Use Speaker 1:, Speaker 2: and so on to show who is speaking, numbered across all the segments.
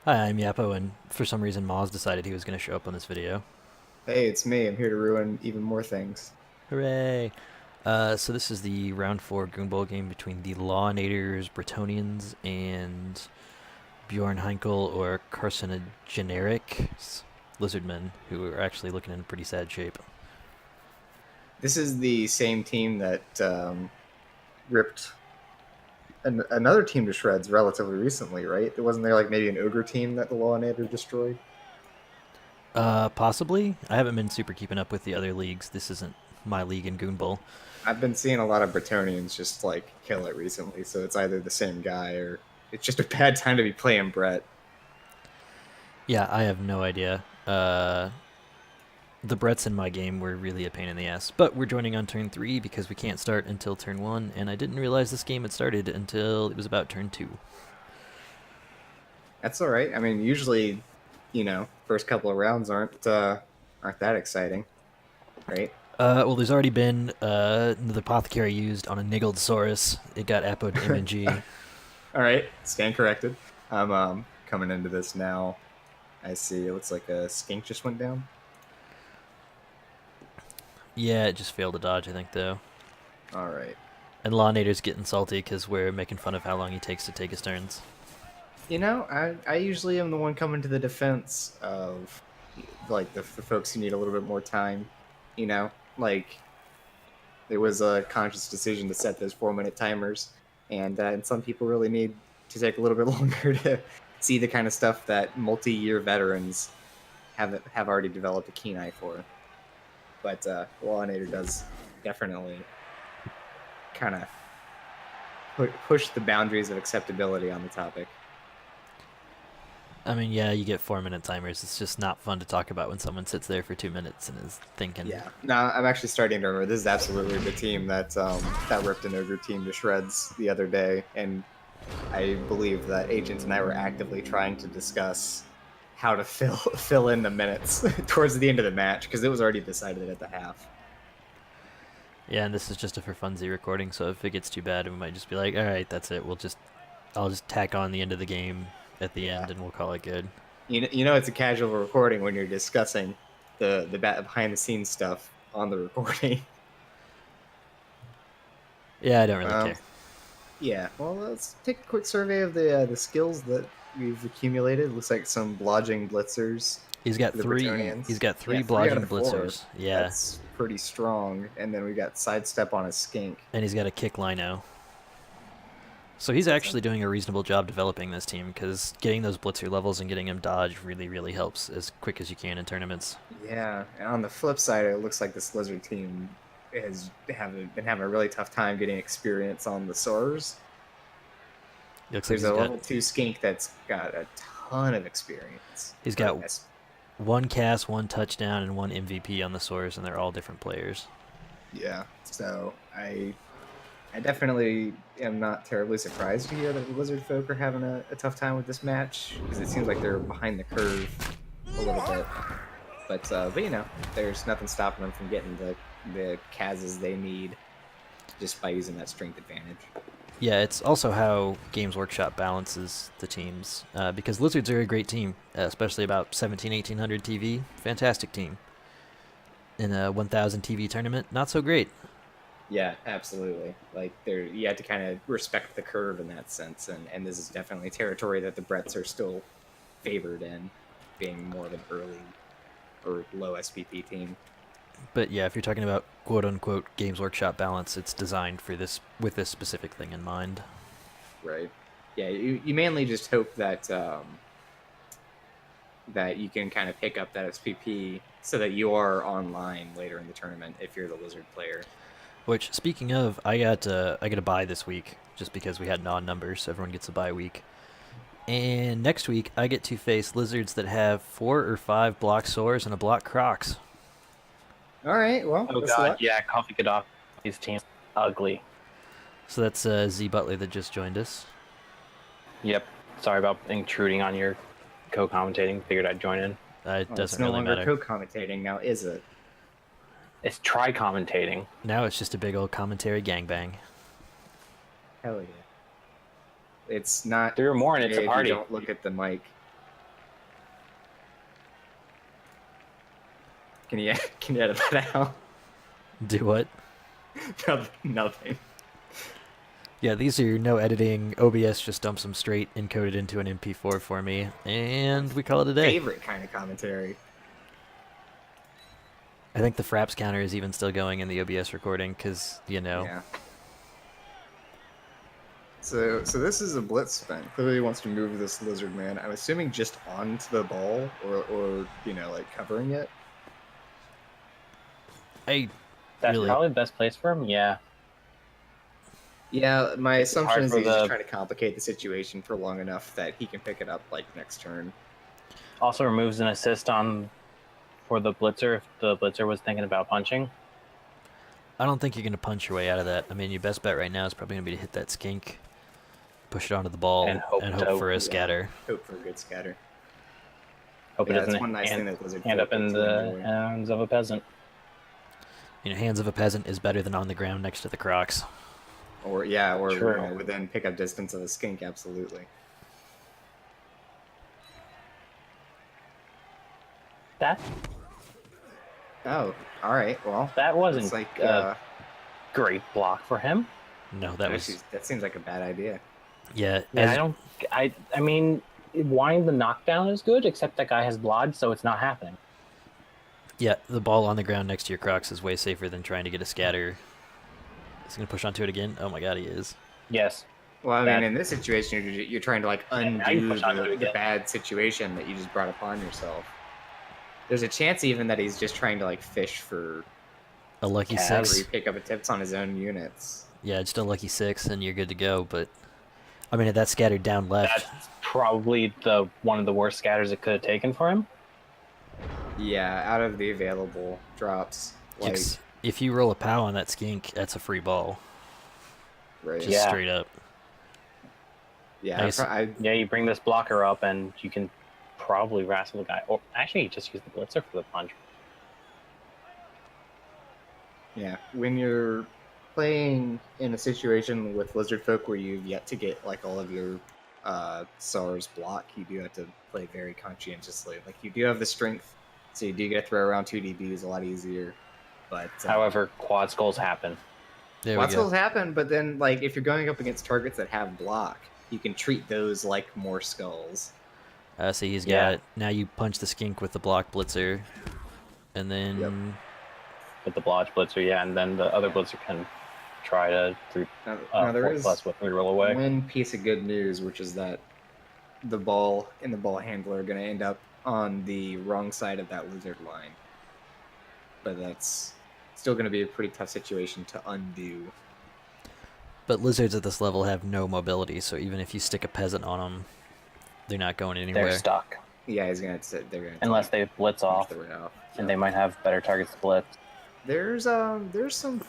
Speaker 1: Hi, I'm Yapo, and for some reason Moz decided he was going to show up on this video.
Speaker 2: Hey, it's me. I'm here to ruin even more things.
Speaker 1: Hooray! So this is the round 4 Goonbowl game between the Lawinators, Bretonians, and Bjorn Hinkel or Carcinogeneric Lizardmen, who are actually looking in pretty sad shape.
Speaker 2: This is the same team that ripped another team to shreds relatively recently, right? Wasn't there like maybe an ogre team that the Lawinator destroyed?
Speaker 1: Possibly. I haven't been super keeping up with the other leagues. This isn't my league in Goonbowl.
Speaker 2: I've been seeing a lot of Bretonians just like kill it recently, so it's either the same guy or it's just a bad time to be playing Brett.
Speaker 1: Yeah, I have no idea. The Brets in my game were really a pain in the ass. But we're joining on turn 3 because we can't start until turn 1, and I didn't realize this game had started until it was about turn 2.
Speaker 2: That's all right. I mean, usually, first couple of rounds aren't that exciting, right?
Speaker 1: Well, there's already been the apothecary used on a Niggled Saurus. It got Apo to MNG.
Speaker 2: All right, stand corrected. I'm coming into this now. I see. It looks like a skink just went down.
Speaker 1: Yeah, it just failed to dodge, I think, though.
Speaker 2: All right.
Speaker 1: And Lawinator's getting salty because we're making fun of how long he takes to take his turns.
Speaker 2: I usually am the one coming to the defense of like the folks who need a little bit more time. Like there was a conscious decision to set those 4 minute timers, and some people really need to take a little bit longer to see the kind of stuff that multi-year veterans have already developed a keen eye for. But Lawinator does definitely kind of push the boundaries of acceptability on the topic.
Speaker 1: I mean, yeah, you get 4 minute timers. It's just not fun to talk about when someone sits there for 2 minutes and is thinking.
Speaker 2: Yeah, no, I'm actually starting to remember. This is absolutely the team that ripped an ogre team to shreds the other day, and I believe that Agent and I were actively trying to discuss how to fill in the minutes towards the end of the match because it was already decided at the half.
Speaker 1: Yeah, and this is just a for funzy recording, so if it gets too bad, we might just be like, all right, that's it. I'll just tack on the end of the game at the
Speaker 2: Yeah,
Speaker 1: end, and we'll call it good.
Speaker 2: it's a casual recording when you're discussing the behind the scenes stuff on the recording.
Speaker 1: Yeah, I don't really
Speaker 2: Um,
Speaker 1: care.
Speaker 2: yeah, well, let's take a quick survey of the skills that we've accumulated. Looks like some blodging blitzers
Speaker 1: He's got
Speaker 2: for the
Speaker 1: three. He's
Speaker 2: Bretonians.
Speaker 1: got
Speaker 2: Yeah,
Speaker 1: three
Speaker 2: 3 out
Speaker 1: blodging
Speaker 2: of 4.
Speaker 1: blitzers. Yeah,
Speaker 2: That's pretty strong. And then we got sidestep on a skink.
Speaker 1: and he's got a kick lino. So he's
Speaker 2: That's
Speaker 1: actually doing a reasonable job developing this team because getting those blitzer levels and getting him dodge really, really helps as quick as you can in tournaments.
Speaker 2: Yeah, and on the flip side, it looks like this lizard team been having a really tough time getting experience on the soars.
Speaker 1: It looks like
Speaker 2: There's a level 2 skink that's got a ton of experience.
Speaker 1: he's
Speaker 2: For
Speaker 1: got one cast, one touchdown, and one MVP on the Soars, and they're all different players.
Speaker 2: Yeah, so I definitely am not terribly surprised to hear that the lizard folk are having a tough time with this match because it seems like they're behind the curve a little bit. But there's nothing stopping them from getting the Kazs they need just by using that strength advantage.
Speaker 1: Yeah, it's also how Games Workshop balances the teams because Lizards are a great team, especially about 1800 TV. Fantastic team. In a 1000 TV tournament, not so great.
Speaker 2: Yeah, absolutely. Like you have to kind of respect the curve in that sense, and this is definitely territory that the Brets are still favored in, being more of an early or low SPP team.
Speaker 1: But yeah, if you're talking about quote unquote Games Workshop balance, it's designed for this with this specific thing in mind.
Speaker 2: Right. Yeah, you mainly just hope that you can kind of pick up that SPP so that you are online later in the tournament if you're the Lizard player.
Speaker 1: Which, speaking of, I got a bye this week just because we had non numbers. So everyone gets a bye week. And next week, I get to face lizards that have 4 or 5 block Soars and a block Crocs.
Speaker 2: All right, well,
Speaker 3: Oh god, yeah, Coffee Gaddafi's team ugly.
Speaker 1: So that's ZeButtler that just joined us.
Speaker 3: Yep. Sorry about intruding on your co-commentating. Figured I'd join in.
Speaker 1: It
Speaker 2: It's
Speaker 1: doesn't
Speaker 2: no
Speaker 1: really
Speaker 2: longer
Speaker 1: matter.
Speaker 2: co-commentating now, is it?
Speaker 3: It's try commentating.
Speaker 1: Now it's just a big old commentary gangbang.
Speaker 2: Hell yeah! It's not.
Speaker 3: Three or more and
Speaker 2: okay
Speaker 3: it's a
Speaker 2: if
Speaker 3: party.
Speaker 2: you don't look at the mic. Can you edit that out?
Speaker 1: Do what?
Speaker 2: Nothing.
Speaker 1: Yeah, these are no editing. OBS just dumps them straight encoded into an MP4 for me, and we call it a day.
Speaker 2: Favorite kind of commentary.
Speaker 1: I think the fraps counter is even still going in the OBS recording, because, you know.
Speaker 2: Yeah. So this is a blitz spin. Clearly he wants to move this lizard man. I'm assuming just onto the ball, or like covering it.
Speaker 3: That's
Speaker 1: Really?
Speaker 3: probably the best place for him. Yeah.
Speaker 2: Yeah, my assumption
Speaker 3: hard
Speaker 2: is
Speaker 3: for
Speaker 2: he's
Speaker 3: the-
Speaker 2: just trying to complicate the situation for long enough that he can pick it up like next turn.
Speaker 3: Also removes an assist for the blitzer if the blitzer was thinking about punching.
Speaker 1: I don't think you're going to punch your way out of that. I mean, your best bet right now is probably going to be to hit that skink, push it onto the ball,
Speaker 3: And hope
Speaker 1: for a
Speaker 3: yeah.
Speaker 1: scatter.
Speaker 2: Hope for a good scatter.
Speaker 3: Hope
Speaker 2: Yeah,
Speaker 3: it
Speaker 2: that's
Speaker 3: doesn't
Speaker 2: one nice thing that lizard
Speaker 3: end up
Speaker 2: folk
Speaker 3: in
Speaker 2: gets
Speaker 3: the
Speaker 2: enjoy.
Speaker 3: hands of a peasant.
Speaker 1: Hands of a peasant is better than on the ground next to the crocs.
Speaker 2: Or
Speaker 3: True.
Speaker 2: within pickup distance of a skink, absolutely.
Speaker 3: That
Speaker 2: Oh, all right. Well,
Speaker 3: wasn't
Speaker 2: it's like
Speaker 3: a great block for him.
Speaker 1: No, that
Speaker 2: seems like a bad idea.
Speaker 1: Yeah,
Speaker 3: Yeah, I mean, wanting the knockdown is good, except that guy has blodge, so it's not happening.
Speaker 1: yeah, the ball on the ground next to your crocs is way safer than trying to get a scatter. Is he going to push onto it again? Oh my god, he is.
Speaker 3: Yes.
Speaker 2: Well, I
Speaker 3: That-
Speaker 2: mean, in this situation, you're trying to like
Speaker 3: now you
Speaker 2: undo
Speaker 3: push onto it
Speaker 2: the
Speaker 3: again.
Speaker 2: bad situation that you just brought upon yourself. There's a chance even that he's just trying to like fish for
Speaker 1: A lucky
Speaker 3: Yeah,
Speaker 1: six.
Speaker 2: pick up a tips on his own units.
Speaker 1: Yeah, just a lucky six, and you're good to go. But I mean, if that scattered down left,
Speaker 3: That's probably one of the worst scatters it could have taken for him.
Speaker 2: Yeah, out of the available drops, like
Speaker 1: if you roll a POW on that skink, that's a free ball.
Speaker 2: right.
Speaker 1: Just
Speaker 3: Yeah.
Speaker 1: straight up.
Speaker 2: Yeah,
Speaker 1: Nice.
Speaker 3: Yeah, you bring this blocker up, and you can probably wrestle the guy. Or actually, just use the blitzer for the punch.
Speaker 2: yeah. When you're playing in a situation with lizard folk where you've yet to get like all of your SARS block, you do have to play very conscientiously. Like you do have the strength, so you do get to throw around 2 DBs a lot easier. But
Speaker 3: However, quad skulls happen.
Speaker 1: There
Speaker 2: quad
Speaker 1: we go.
Speaker 2: skulls happen, but then like if you're going up against targets that have block, you can treat those like more skulls.
Speaker 1: So he's
Speaker 3: Yeah.
Speaker 1: got. Now you punch the skink with the block blitzer, and then
Speaker 2: Yep.
Speaker 3: With the blodge blitzer, yeah, and then the other blitzer can try to
Speaker 2: Now there is
Speaker 3: plus with reroll away.
Speaker 2: one piece of good news, which is that the ball and the ball handler are going to end up on the wrong side of that lizard line. But that's still going to be a pretty tough situation to undo.
Speaker 1: But lizards at this level have no mobility, so even if you stick a peasant on them, they're not going anywhere.
Speaker 3: They're stuck
Speaker 2: Yeah, he's going to sit. They're going to
Speaker 3: unless they blitz off,
Speaker 2: the way off.
Speaker 3: and they might have better targets to blitz.
Speaker 2: There's some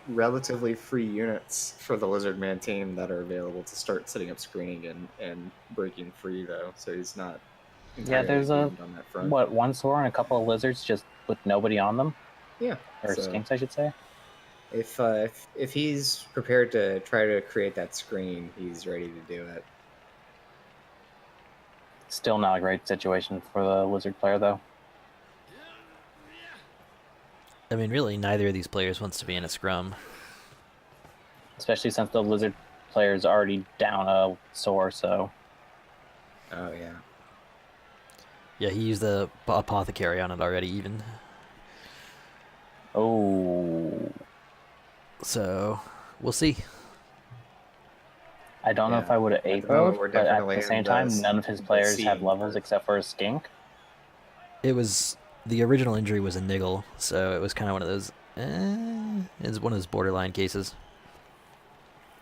Speaker 2: relatively free units for the lizard man team that are available to start setting up screening and breaking free though. So he's not.
Speaker 3: Yeah, there's
Speaker 2: entirely doomed on that front.
Speaker 3: What, one sword and a couple of lizards just with nobody on them,
Speaker 2: Yeah.
Speaker 3: or
Speaker 2: so-
Speaker 3: skinks, I should say.
Speaker 2: If he's prepared to try to create that screen, he's ready to do it.
Speaker 3: Still not a great situation for the lizard player, though.
Speaker 1: I mean, really, neither of these players wants to be in a scrum.
Speaker 3: Especially since the lizard player's already down a sore, so
Speaker 2: Oh yeah.
Speaker 1: Yeah, he used the apothecary on it already, even.
Speaker 3: oh,
Speaker 1: So we'll see.
Speaker 3: I don't know if
Speaker 2: Yeah.
Speaker 3: I would have
Speaker 2: At the
Speaker 3: eight
Speaker 2: moment,
Speaker 3: road,
Speaker 2: we're
Speaker 3: but at
Speaker 2: definitely
Speaker 3: the same
Speaker 2: in
Speaker 3: time,
Speaker 2: the
Speaker 3: none of his
Speaker 2: the
Speaker 3: players
Speaker 2: C
Speaker 3: have levels
Speaker 2: part.
Speaker 3: except for a skink.
Speaker 1: It was the original injury was a niggle, so it was kind of one of those. It's one of those borderline cases.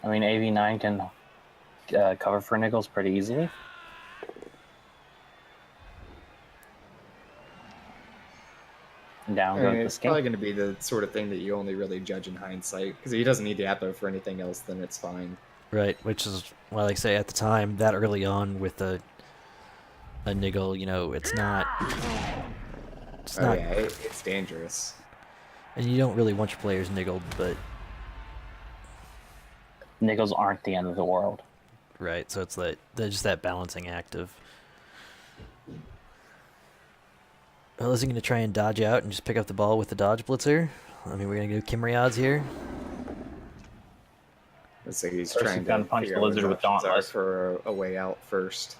Speaker 3: I mean, AV9 can cover for niggles pretty easily. And down
Speaker 2: I
Speaker 3: goes
Speaker 2: mean,
Speaker 3: the
Speaker 2: it's probably
Speaker 3: skink.
Speaker 2: going to be the sort of thing that you only really judge in hindsight because he doesn't need the Apo for anything else. Then it's fine.
Speaker 1: Right, which is why, like I say, at the time, that early on with a niggle, it's not. It's
Speaker 2: Oh
Speaker 1: not,
Speaker 2: yeah, it's dangerous.
Speaker 1: and you don't really want your players niggled, but
Speaker 3: Niggles aren't the end of the world.
Speaker 1: right. So it's just that balancing act of. Well, is he going to try and dodge out and just pick up the ball with the dodge blitzer? I mean, we're going to go Kimry odds here.
Speaker 2: Looks like he's
Speaker 3: First
Speaker 2: trying
Speaker 3: he's gonna
Speaker 2: to
Speaker 3: punch
Speaker 2: figure
Speaker 3: the
Speaker 2: out what his
Speaker 3: lizard with
Speaker 2: options are
Speaker 3: Dauntless.
Speaker 2: for a way out first.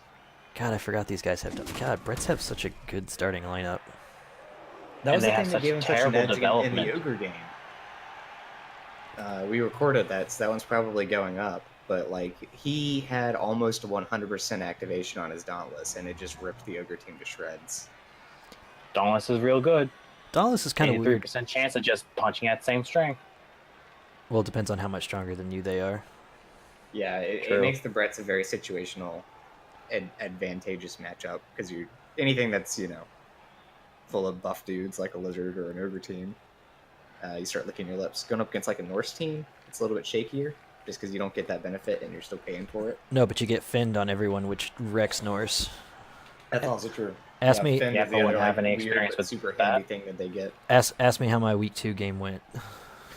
Speaker 1: God, I forgot these guys have... God, Brets have such a good starting lineup.
Speaker 2: That
Speaker 3: And
Speaker 2: was
Speaker 3: they
Speaker 2: the
Speaker 3: have
Speaker 2: thing that
Speaker 3: such
Speaker 2: gave him such an
Speaker 3: terrible
Speaker 2: edge in the
Speaker 3: development.
Speaker 2: ogre game. We recorded that, so that one's probably going up. But like, he had almost 100% activation on his Dauntless, and it just ripped the ogre team to shreds.
Speaker 3: Dauntless is real good.
Speaker 1: Dauntless is kind of weird.
Speaker 3: 83% chance of just punching at the same strength.
Speaker 1: Well, it depends on how much stronger than you they are.
Speaker 2: Yeah, it
Speaker 3: True.
Speaker 2: makes the Brets a very situational, advantageous matchup because anything that's full of buff dudes like a lizard or an ogre team, you start licking your lips. Going up against like a Norse team, it's a little bit shakier just because you don't get that benefit and you're still paying for it.
Speaker 1: No, but you get Finned on everyone, which wrecks Norse.
Speaker 2: That's also true.
Speaker 1: Ask me-
Speaker 2: Finn
Speaker 3: Yeah,
Speaker 2: is
Speaker 3: but
Speaker 2: the
Speaker 3: wouldn't
Speaker 2: other,
Speaker 3: have any
Speaker 2: weird
Speaker 3: experience
Speaker 2: but
Speaker 3: with
Speaker 2: super
Speaker 3: that.
Speaker 2: handy thing that they get.
Speaker 1: Ask me how my week 2 game went.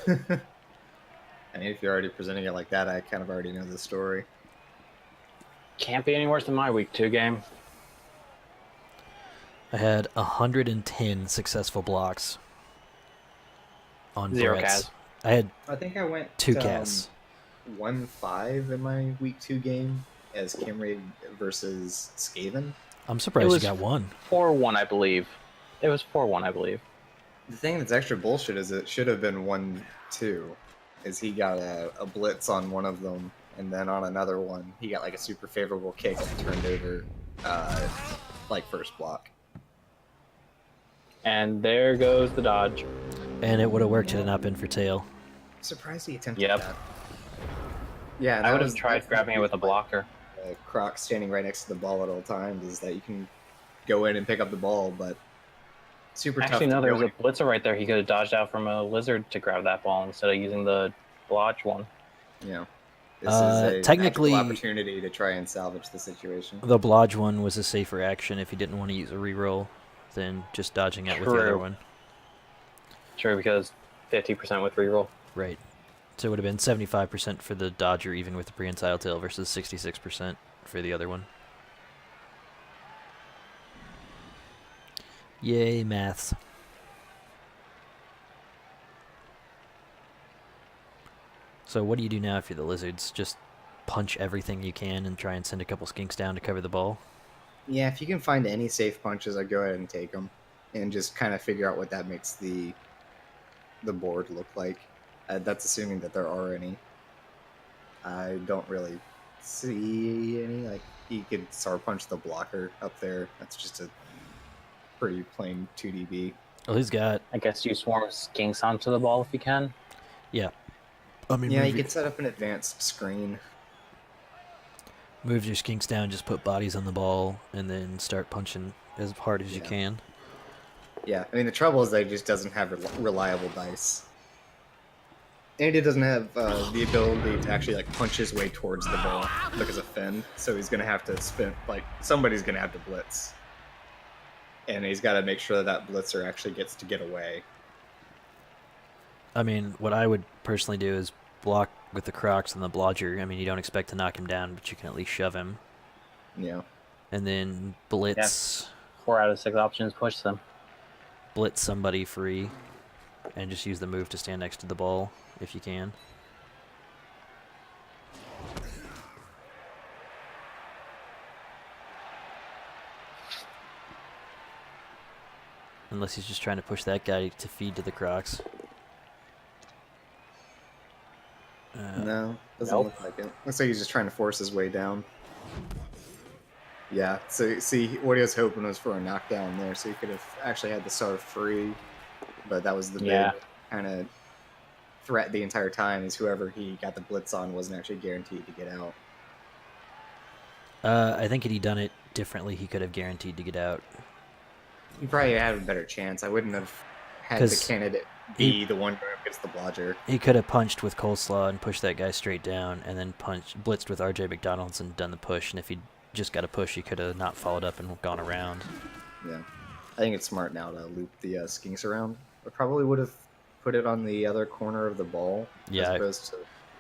Speaker 2: I mean, if you're already presenting it like that, I kind of already know the story.
Speaker 3: Can't be any worse than my week 2 game.
Speaker 1: I had 110 successful blocks on
Speaker 3: 0
Speaker 1: Brets.
Speaker 3: Cas.
Speaker 1: I had
Speaker 2: I think I went
Speaker 1: 2 Cas.
Speaker 2: 1-5 in my week 2 game as Kimray versus Skaven.
Speaker 1: I'm
Speaker 3: It
Speaker 1: surprised
Speaker 3: was
Speaker 1: you got 1.
Speaker 3: 4-1, I believe. It was 4-1, I believe.
Speaker 2: The thing that's extra bullshit is it should have been 1-2, is he got a blitz on one of them, and then on another one he got like a super favorable kick that turned over like first block.
Speaker 3: And there goes the dodge.
Speaker 1: And it would have worked had it not been for Tail.
Speaker 2: Surprised he attempted
Speaker 3: Yep.
Speaker 2: that. Yeah,
Speaker 3: I would have tried grabbing it with a blocker.
Speaker 2: Croc standing right next to the ball at all times is that you can go in and pick up the ball, but super tough.
Speaker 3: Actually, no,
Speaker 2: to
Speaker 3: there
Speaker 2: go
Speaker 3: was a blitzer right there. He could have dodged out from a lizard to grab that ball instead of using the blotch one.
Speaker 2: This is a
Speaker 1: technically-
Speaker 2: magical opportunity to try and salvage the situation.
Speaker 1: The Blodge one was a safer action if you didn't want to use a reroll than just dodging out with the other
Speaker 3: True.
Speaker 1: one.
Speaker 3: True, because 50% with reroll.
Speaker 1: Right. So it would have been 75% for the Dodger even with the prehensile tail versus 66% for the other one. Yay, maths. So what do you do now if you're the Lizards? Just punch everything you can and try and send a couple skinks down to cover the ball?
Speaker 2: Yeah, if you can find any safe punches, I'd go ahead and take them, and just kind of figure out what that makes the board look like. That's assuming that there are any. I don't really see any. Like, you could SAR punch the blocker up there. That's just a pretty plain 2DB.
Speaker 1: Well, he's got...
Speaker 3: I guess you swarm skinks onto the ball if you can.
Speaker 1: Yeah. I mean,
Speaker 2: Yeah,
Speaker 1: move
Speaker 2: you
Speaker 1: your-
Speaker 2: could set up an advanced screen.
Speaker 1: Move your skinks down, just put bodies on the ball, and then start punching as hard as you
Speaker 2: Yeah.
Speaker 1: can.
Speaker 2: Yeah, I mean, the trouble is that he just doesn't have reliable dice. And he doesn't have the ability to actually like punch his way towards the ball because of Finn. So he's gonna have to spin, like, somebody's gonna have to blitz, and he's got to make sure that blitzer actually gets to get away.
Speaker 1: I mean, what I would personally do is block with the Crocs and the Blodger. I mean, you don't expect to knock him down, but you can at least shove him.
Speaker 2: Yeah,
Speaker 1: And then blitz
Speaker 3: 4 out of 6 options push them.
Speaker 1: blitz somebody free, and just use the move to stand next to the ball if you can. Unless he's just trying to push that guy to feed to the Crocs.
Speaker 2: no, doesn't
Speaker 3: Nope.
Speaker 2: look like it. Looks like he's just trying to force his way down. Yeah, so see, what he was hoping was for a knockdown there, so he could have actually had the SAR free, but that was the
Speaker 3: Yeah.
Speaker 2: big kind of threat the entire time, is whoever he got the blitz on wasn't actually guaranteed to get out.
Speaker 1: I think had he done it differently, he could have guaranteed to get out.
Speaker 2: He probably had a better chance. I wouldn't have had the
Speaker 1: 'Cause
Speaker 2: candidate be the one going up against the blodger.
Speaker 1: He could have punched with coleslaw and pushed that guy straight down, and then blitzed with RJ McDonald's and done the push. And if he just got a push, he could have not followed up and gone around.
Speaker 2: Yeah, I think it's smart now to loop the skinks around. I probably would have put it on the other corner of the ball,
Speaker 1: Yeah,
Speaker 2: as opposed to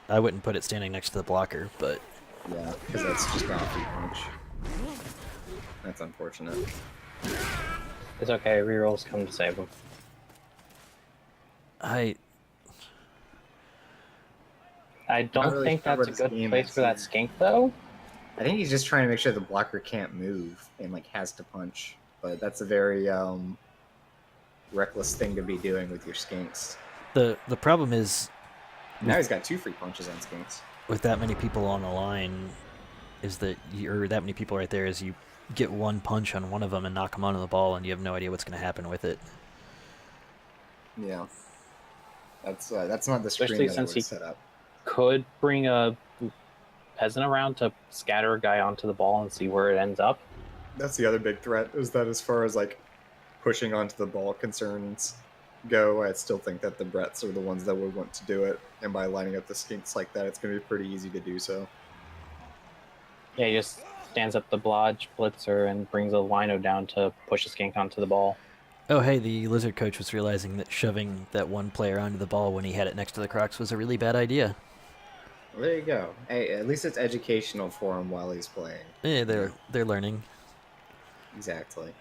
Speaker 1: I wouldn't put it standing next to the blocker, but
Speaker 2: yeah, because that's just not a free punch. That's unfortunate.
Speaker 3: It's okay. Rerolls come to save them.
Speaker 1: I
Speaker 3: I
Speaker 2: Not
Speaker 3: don't
Speaker 2: really
Speaker 3: think
Speaker 2: sure
Speaker 3: that's
Speaker 2: what
Speaker 3: a
Speaker 2: his
Speaker 3: good
Speaker 2: game
Speaker 3: place
Speaker 2: is
Speaker 3: for that
Speaker 2: here.
Speaker 3: skink, though.
Speaker 2: I think he's just trying to make sure the blocker can't move and like has to punch. But that's a very reckless thing to be doing with your skinks.
Speaker 1: the problem is
Speaker 2: Now he's got 2 free punches on skinks.
Speaker 1: with that many people on the line is that you're that many people right there is you get one punch on one of them and knock them onto the ball and you have no idea what's going to happen with it.
Speaker 2: Yeah, that's not the screen
Speaker 3: Especially
Speaker 2: that I
Speaker 3: since
Speaker 2: would
Speaker 3: he
Speaker 2: have set up.
Speaker 3: could bring a peasant around to scatter a guy onto the ball and see where it ends up.
Speaker 2: That's the other big threat, is that as far as like pushing onto the ball concerns go, I still think that the Brets are the ones that would want to do it, and by lining up the skinks like that, it's going to be pretty easy to do so.
Speaker 3: Yeah, he just stands up the blodge blitzer and brings a lino down to push a skink onto the ball.
Speaker 1: Oh, hey, the lizard coach was realizing that shoving that one player onto the ball when he had it next to the Crocs was a really bad idea.
Speaker 2: Well, there you go. Hey, at least it's educational for him while he's playing.
Speaker 1: Yeah, they're learning.
Speaker 2: Exactly.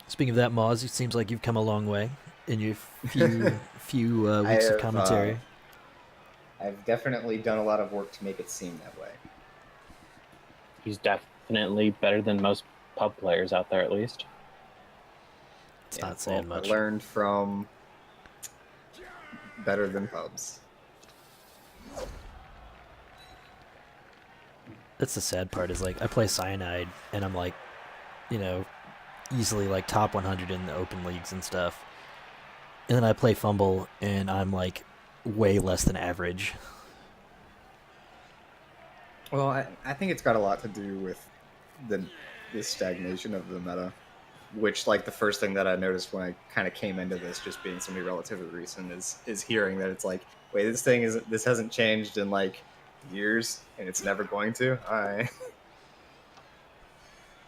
Speaker 1: Speaking of that, Moz, it seems like you've come a long way in your few weeks of commentary.
Speaker 2: I've definitely done a lot of work to make it seem that way.
Speaker 3: He's definitely better than most pub players out there, at least.
Speaker 1: It's not saying much.
Speaker 2: I learned from better than pubs.
Speaker 1: That's the sad part is like I play Cyanide and I'm like, you know, easily like top 100 in the open leagues and stuff. And then I play Fumble and I'm like way less than average.
Speaker 2: Well, I think it's got a lot to do with the stagnation of the meta, which like the first thing that I noticed when I kind of came into this, just being somebody relatively recent, is hearing that it's like, wait, this hasn't changed in like years, and it's never going to. All right,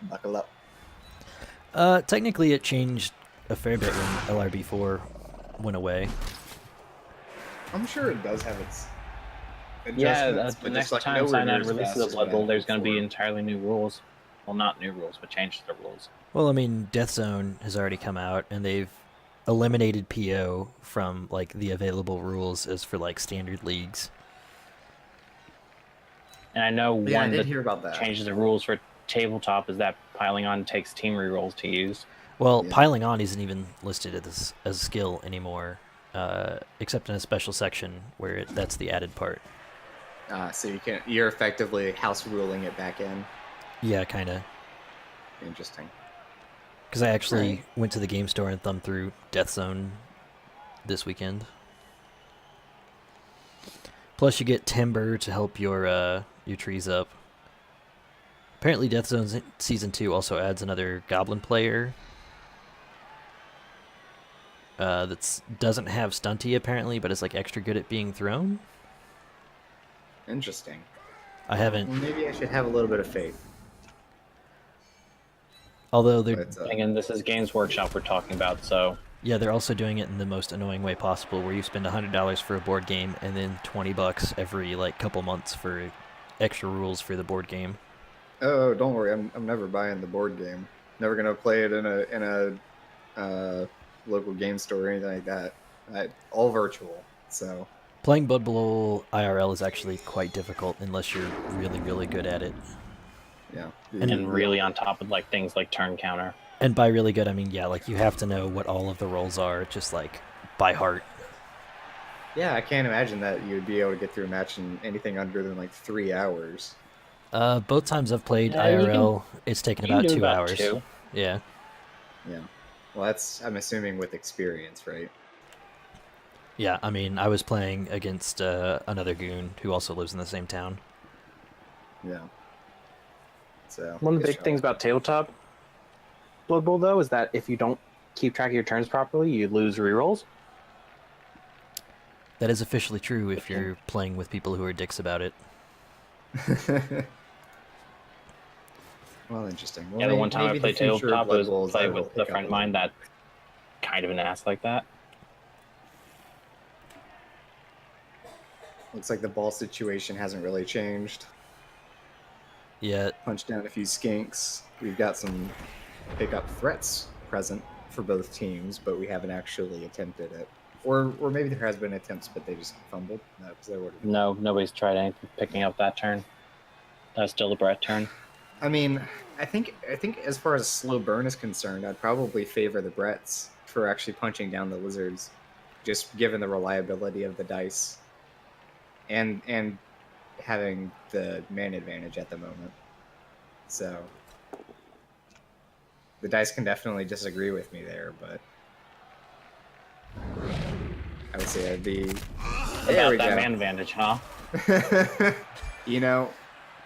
Speaker 2: buckle up.
Speaker 1: Technically, it changed a fair bit when LRB4 went away.
Speaker 2: I'm sure it does have its
Speaker 3: Yeah,
Speaker 2: adjustments,
Speaker 3: the
Speaker 2: but
Speaker 3: next
Speaker 2: just, like,
Speaker 3: time
Speaker 2: nowhere near
Speaker 3: Cyanide
Speaker 2: as
Speaker 3: releases
Speaker 2: fast
Speaker 3: a
Speaker 2: as
Speaker 3: Blood
Speaker 2: what
Speaker 3: Bowl,
Speaker 2: happened
Speaker 3: there's going to be
Speaker 2: before.
Speaker 3: entirely new rules. Well, not new rules, but changes to the rules.
Speaker 1: Well, I mean, Death Zone has already come out, and they've eliminated PO from like the available rules as for like standard leagues.
Speaker 3: And I know
Speaker 2: Yeah, I
Speaker 3: one
Speaker 2: did
Speaker 3: that
Speaker 2: hear about that.
Speaker 3: changes the rules for tabletop is that piling on takes team rerolls to use.
Speaker 1: Well,
Speaker 2: Yeah.
Speaker 1: piling on isn't even listed as a skill anymore, except in a special section where that's the added part.
Speaker 2: So you're effectively house ruling it back in.
Speaker 1: Yeah, kind of.
Speaker 2: Interesting.
Speaker 1: Because I actually
Speaker 2: Right.
Speaker 1: went to the game store and thumbed through Death Zone this weekend. Plus, you get timber to help your trees up. Apparently, Death Zone Season 2 also adds another Goblin player that doesn't have Stunty, apparently, but is like extra good at being thrown.
Speaker 2: Interesting.
Speaker 1: I haven't...
Speaker 2: Well, maybe I should have a little bit of faith.
Speaker 1: Although they're...
Speaker 2: But,
Speaker 3: Again, this is Games Workshop we're talking about, so
Speaker 1: Yeah, they're also doing it in the most annoying way possible, where you spend $100 for a board game and then $20 every like couple months for extra rules for the board game.
Speaker 2: oh, don't worry, I'm never buying the board game. Never gonna play it in a local game store or anything like that. All virtual. So
Speaker 1: Playing Blood Bowl IRL is actually quite difficult unless you're really, really good at it.
Speaker 2: yeah,
Speaker 3: and really on top of like things like turn counter.
Speaker 1: And by really good, I mean, yeah, like you have to know what all of the roles are, just like by heart.
Speaker 2: yeah, I can't imagine that you would be able to get through a match in anything under than like 3 hours.
Speaker 1: Both times I've played
Speaker 3: Yeah, you
Speaker 1: IRL, it's taken
Speaker 3: You can
Speaker 1: about
Speaker 3: do
Speaker 1: 2
Speaker 3: about
Speaker 1: hours.
Speaker 3: 2.
Speaker 1: Yeah.
Speaker 2: Yeah. Well, I'm assuming with experience, right?
Speaker 1: Yeah, I mean, I was playing against another goon who also lives in the same town.
Speaker 2: Yeah. So
Speaker 3: One of the
Speaker 2: good
Speaker 3: big things about tabletop Blood Bowl, though, is that if you don't keep track of your turns properly, you lose rerolls.
Speaker 1: That is officially true if you're playing with people who are dicks about it.
Speaker 2: Well, interesting. Well,
Speaker 3: Yeah, the one time I
Speaker 2: maybe
Speaker 3: played
Speaker 2: the future
Speaker 3: tabletop
Speaker 2: Blood
Speaker 3: was
Speaker 2: Bowls
Speaker 3: play
Speaker 2: I will
Speaker 3: with a
Speaker 2: pick
Speaker 3: friend
Speaker 2: up
Speaker 3: of mine
Speaker 2: on.
Speaker 3: that kind of an ass like that.
Speaker 2: Looks like the ball situation hasn't really changed.
Speaker 1: Yeah,
Speaker 2: punch down a few skinks. We've got some pickup threats present for both teams, but we haven't actually attempted it. Or maybe there has been attempts, but they just fumbled. No, because they would have.
Speaker 3: No, nobody's tried anything picking up that turn. That's still the Brett turn.
Speaker 2: I mean, I think as far as slow burn is concerned, I'd probably favor the Brets for actually punching down the lizards, just given the reliability of the dice, and having the man advantage at the moment. So the dice can definitely disagree with me there, but I would say I'd be. There we
Speaker 3: About that
Speaker 2: go.
Speaker 3: man advantage, huh?
Speaker 2: You know,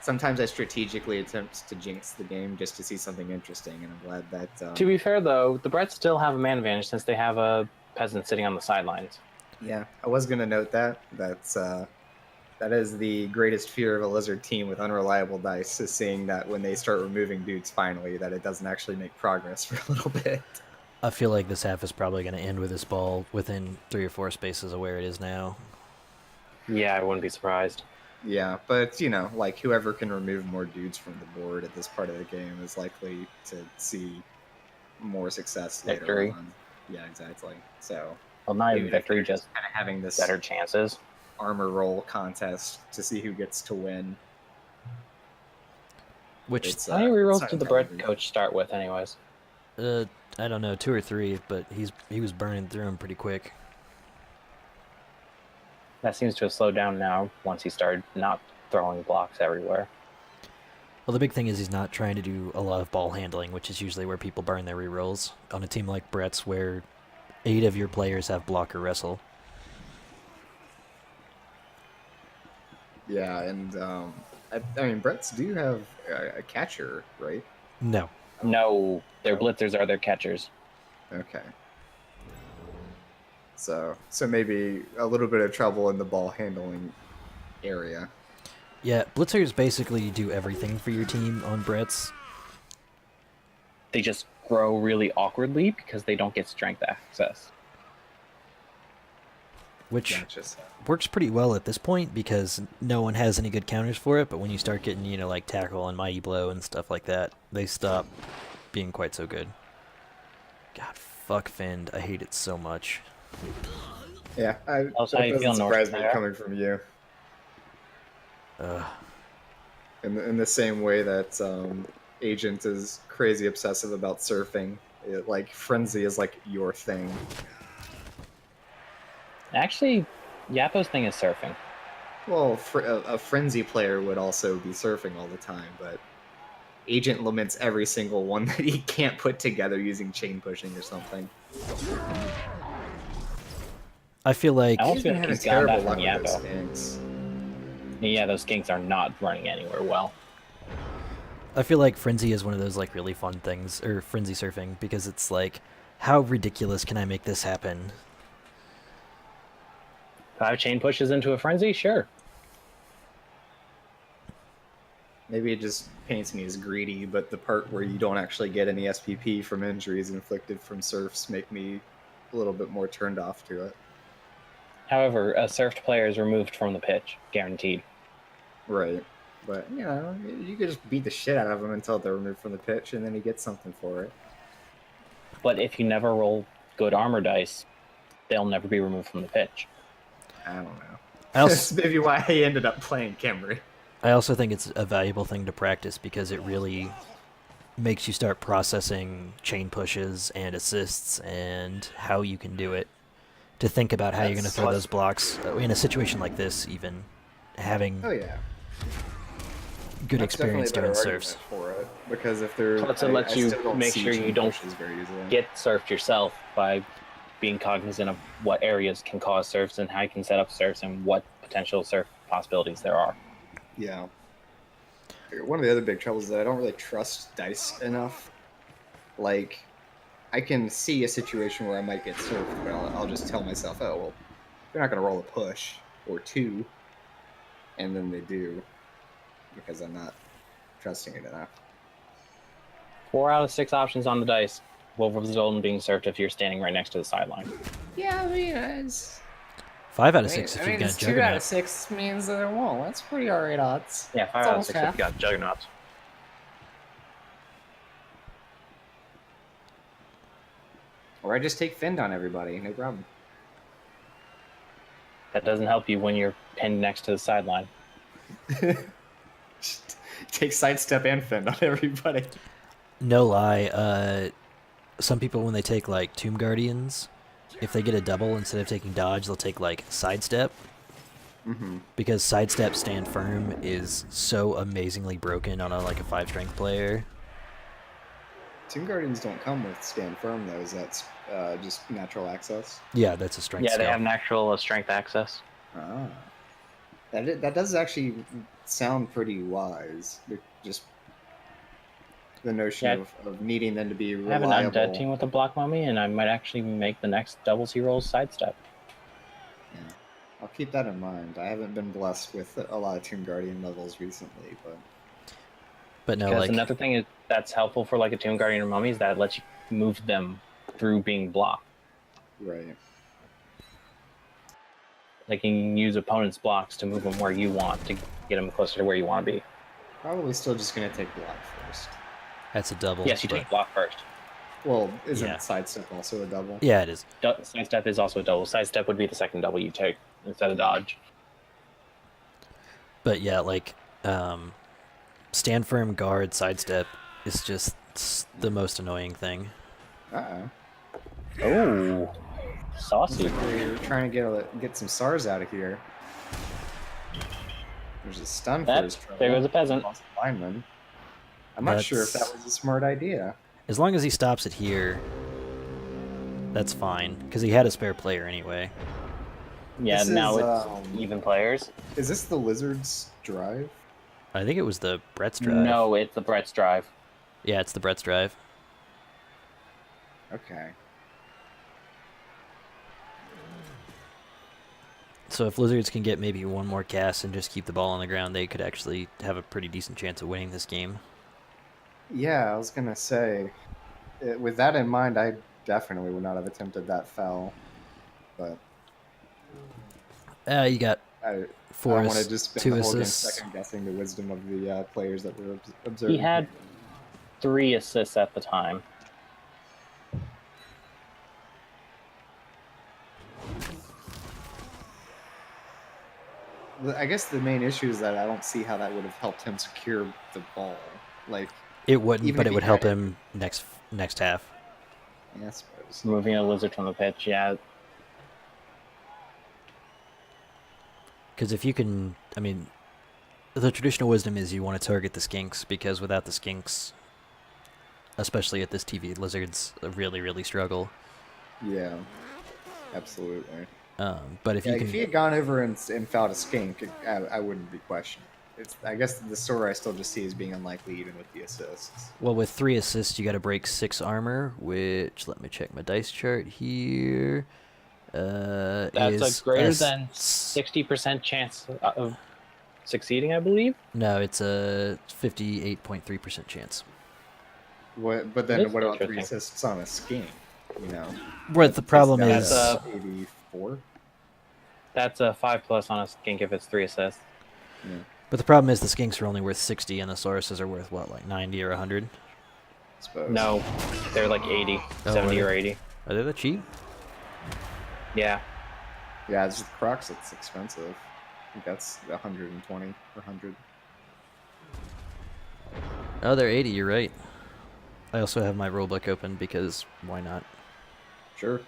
Speaker 2: sometimes I strategically attempt to jinx the game just to see something interesting, and I'm glad that.
Speaker 3: To be fair, though, the Brets still have a man advantage since they have a peasant sitting on the sidelines.
Speaker 2: Yeah, I was gonna note that. That is the greatest fear of a lizard team with unreliable dice, is seeing that when they start removing dudes finally, that it doesn't actually make progress for a little bit.
Speaker 1: I feel like this half is probably going to end with this ball within 3 or 4 spaces of where it is now.
Speaker 3: Yeah, I wouldn't be surprised.
Speaker 2: Yeah, but you know, like whoever can remove more dudes from the board at this part of the game is likely to see more success
Speaker 3: Victory.
Speaker 2: later on. Yeah, exactly. So
Speaker 3: Well, not even
Speaker 2: even if
Speaker 3: victory,
Speaker 2: they're
Speaker 3: just
Speaker 2: kind of having this
Speaker 3: better chances.
Speaker 2: armor roll contest to see who gets to win.
Speaker 1: Which,
Speaker 2: It's,
Speaker 3: How many rerolls
Speaker 2: it's
Speaker 3: did the
Speaker 2: not
Speaker 3: Brett
Speaker 2: entirely-
Speaker 3: coach start with, anyways?
Speaker 1: I don't know, 2 or 3, but he was burning through them pretty quick.
Speaker 3: That seems to have slowed down now once he started not throwing blocks everywhere.
Speaker 1: Well, the big thing is he's not trying to do a lot of ball handling, which is usually where people burn their rerolls. On a team like Brett's, where 8 of your players have block or wrestle.
Speaker 2: Yeah, and I mean, Brets do have a catcher, right?
Speaker 1: No.
Speaker 3: No, their blitzers are their catchers.
Speaker 2: Okay. So maybe a little bit of trouble in the ball handling area.
Speaker 1: Yeah, blitzers basically do everything for your team on Brett's.
Speaker 3: They just grow really awkwardly because they don't get strength access.
Speaker 1: Which
Speaker 2: Gotcha.
Speaker 1: works pretty well at this point because no one has any good counters for it, but when you start getting, like tackle and mighty blow and stuff like that, they stop being quite so good. God, fuck Fend. I hate it so much.
Speaker 2: Yeah,
Speaker 3: Also, how you
Speaker 2: that
Speaker 3: feel,
Speaker 2: doesn't
Speaker 3: North
Speaker 2: surprise me
Speaker 3: America?
Speaker 2: coming from you.
Speaker 1: Ugh.
Speaker 2: In the same way that Agent is crazy obsessive about surfing, like Frenzy is like your thing.
Speaker 3: Actually, Yappo's thing is surfing.
Speaker 2: Well, a Frenzy player would also be surfing all the time, but Agent laments every single one that he can't put together using chain pushing or something.
Speaker 1: I feel like
Speaker 3: I
Speaker 2: He's
Speaker 3: almost feel
Speaker 2: been
Speaker 3: like
Speaker 2: having
Speaker 3: he's gotten
Speaker 2: terrible
Speaker 3: that
Speaker 2: luck
Speaker 3: from
Speaker 2: with those
Speaker 3: Yappo.
Speaker 2: skinks.
Speaker 3: Yeah, those skinks are not running anywhere well.
Speaker 1: Frenzy is one of those like really fun things, or Frenzy surfing, because it's like, how ridiculous can I make this happen?
Speaker 3: 5 chain pushes into a frenzy? Sure.
Speaker 2: Maybe it just paints me as greedy, but the part where you don't actually get any SPP from injuries inflicted from surfs make me a little bit more turned off to it.
Speaker 3: However, a surfed player is removed from the pitch, guaranteed.
Speaker 2: Right. But, you know, you could just beat the shit out of him until they're removed from the pitch, and then he gets something for it.
Speaker 3: But if you never roll good armor dice, they'll never be removed from the pitch.
Speaker 2: I don't know.
Speaker 1: I also,
Speaker 2: That's maybe why I ended up playing Camry.
Speaker 1: I also think it's a valuable thing to practice because it really makes you start processing chain pushes and assists and how you can do it. To think about how you're going to throw those blocks in a situation like this, even having
Speaker 2: Oh, yeah.
Speaker 1: good
Speaker 2: That's
Speaker 1: experience
Speaker 2: definitely a
Speaker 1: doing
Speaker 2: better argument
Speaker 1: surfs.
Speaker 2: for it, because if they're...
Speaker 3: Plus, it lets you
Speaker 2: still don't
Speaker 3: make
Speaker 2: see
Speaker 3: sure you
Speaker 2: chain
Speaker 3: don't
Speaker 2: pushes very easily.
Speaker 3: Get surfed yourself by being cognizant of what areas can cause surfs and how you can set up surfs and what potential surf possibilities there are.
Speaker 2: Yeah. One of the other big troubles is that I don't really trust dice enough. Like, I can see a situation where I might get surfed, but I'll just tell myself, oh, well, they're not going to roll a push or 2, and then they do, because I'm not trusting it enough.
Speaker 3: 4 out of 6 options on the dice will result in being surfed if you're standing right next to the sideline.
Speaker 2: Yeah, I mean, it's...
Speaker 1: 5 out of 6 if you've got Juggernaut.
Speaker 2: 6 means that it won't. That's pretty alright odds.
Speaker 3: Yeah, 5
Speaker 2: It's
Speaker 3: out of
Speaker 2: almost
Speaker 3: 6 if
Speaker 2: half.
Speaker 3: you got Juggernauts.
Speaker 2: Or I just take Fend on everybody, no problem.
Speaker 3: That doesn't help you when you're pinned next to the sideline.
Speaker 2: Take Sidestep and Fend on everybody.
Speaker 1: No lie, some people when they take like Tomb Guardians, if they get a double instead of taking dodge, they'll take like sidestep. Because sidestep stand firm is so amazingly broken on a 5 strength player.
Speaker 2: Tomb Guardians don't come with Stand Firm, though. Is that just natural access?
Speaker 1: Yeah, that's a strength
Speaker 3: Yeah,
Speaker 1: skill.
Speaker 3: they have natural strength access.
Speaker 2: Ah. That does actually sound pretty wise. Just the notion of needing them to be reliable.
Speaker 3: I have an undead team with a block mummy, and I might actually make the next doubles he rolls sidestep.
Speaker 2: Yeah. I'll keep that in mind. I haven't been blessed with a lot of Tomb Guardian levels recently,
Speaker 1: but no,
Speaker 3: because another thing is that's helpful for like a Tomb Guardian or mummy is that it lets you move them through being blocked.
Speaker 2: Right.
Speaker 3: Like you can use opponent's blocks to move them where you want to get them closer to where you want to be.
Speaker 2: Probably still just going to take block first.
Speaker 1: that's a double.
Speaker 3: Yes, you take block first.
Speaker 2: Well, isn't Sidestep also a double?
Speaker 1: Yeah, it is.
Speaker 3: Sidestep is also a double. Sidestep would be the second double you take instead of dodge.
Speaker 1: But yeah, stand firm, guard, sidestep is just the most annoying thing.
Speaker 2: Uh-oh.
Speaker 3: Oh, saucy.
Speaker 2: Looks like we're trying to get some SARS out of here. There's a stun for his trouble.
Speaker 3: There goes a peasant.
Speaker 2: Lineman. I'm not sure if that was a smart idea.
Speaker 1: As long as he stops it here, that's fine. Because he had a spare player anyway.
Speaker 3: Yeah,
Speaker 2: This
Speaker 3: now
Speaker 2: is,
Speaker 3: it's even players.
Speaker 2: Is this the Lizard's drive?
Speaker 1: I think it was the Brets drive.
Speaker 3: No, it's the Brets drive.
Speaker 1: Yeah, it's the Brets drive.
Speaker 2: Okay.
Speaker 1: So if Lizards can get maybe one more cast and just keep the ball on the ground, they could actually have a pretty decent chance of winning this game.
Speaker 2: Yeah, I was going to say, with that in mind, I definitely would not have attempted that foul. But
Speaker 1: You got
Speaker 2: I
Speaker 1: 4
Speaker 2: want to just spend
Speaker 1: 2
Speaker 2: the whole game
Speaker 1: assists.
Speaker 2: second guessing the wisdom of the players that were observing.
Speaker 3: He had 3 assists at the time.
Speaker 2: I guess the main issue is that I don't see how that would have helped him secure the ball. Like,
Speaker 1: It wouldn't,
Speaker 2: even
Speaker 1: but
Speaker 2: if
Speaker 1: it would
Speaker 2: he
Speaker 1: help
Speaker 2: had it.
Speaker 1: him next half.
Speaker 2: yeah, I suppose.
Speaker 3: Moving a lizard from the pitch, yeah.
Speaker 1: Because if you can, I mean, the traditional wisdom is you want to target the skinks, because without the skinks, especially at this TV, Lizards really, really struggle.
Speaker 2: Yeah, absolutely.
Speaker 1: But if you can...
Speaker 2: If he had gone over and fouled a skink, I wouldn't be questioning. I guess the story I still just see as being unlikely even with the assists.
Speaker 1: Well, with 3 assists, you got to break 6 armor, which, let me check my dice chart here.
Speaker 3: That's a greater than 60% chance of succeeding, I believe.
Speaker 1: No, it's a 58.3% chance.
Speaker 2: But then what about 3
Speaker 3: interesting.
Speaker 2: assists on a skink? You know,
Speaker 1: What the problem
Speaker 3: That's
Speaker 1: is...
Speaker 2: 84.
Speaker 3: That's a 5+ on a skink if it's 3 assists.
Speaker 2: Yeah.
Speaker 1: But the problem is the skinks are only worth 60, and the sauruses are worth, what, like 90 or 100?
Speaker 2: I suppose.
Speaker 3: No, they're like 80,
Speaker 1: Oh,
Speaker 3: 70
Speaker 1: are
Speaker 3: or
Speaker 1: they?
Speaker 3: 80.
Speaker 1: Are they that cheap?
Speaker 3: Yeah.
Speaker 2: Yeah, it's just Crocs that's expensive. I think that's 120 or 100.
Speaker 1: Oh, they're 80, you're right. I also have my rulebook open, because why not?
Speaker 2: Sure.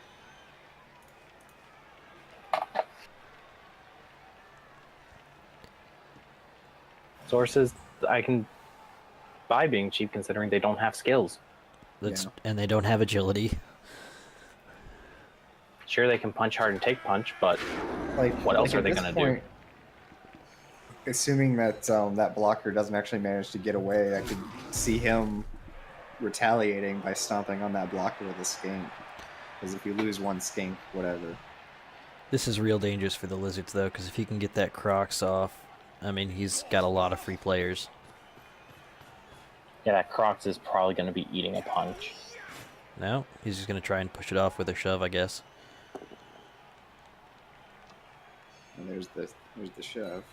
Speaker 3: Sources I can buy being cheap considering they don't have skills.
Speaker 1: And they don't have agility.
Speaker 3: Sure, they can punch hard and take punch, but
Speaker 2: Like,
Speaker 3: what else
Speaker 2: like
Speaker 3: are they
Speaker 2: at this
Speaker 3: going to do?
Speaker 2: point, assuming that that blocker doesn't actually manage to get away, I could see him retaliating by stomping on that blocker with a skink. Because if you lose one skink, whatever.
Speaker 1: This is real dangerous for the Lizards, though, because if he can get that Crocs off, I mean, he's got a lot of free players.
Speaker 3: Yeah, that Crocs is probably going to be eating a punch.
Speaker 1: No, he's just going to try and push it off with a shove, I guess.
Speaker 2: And there's the shove.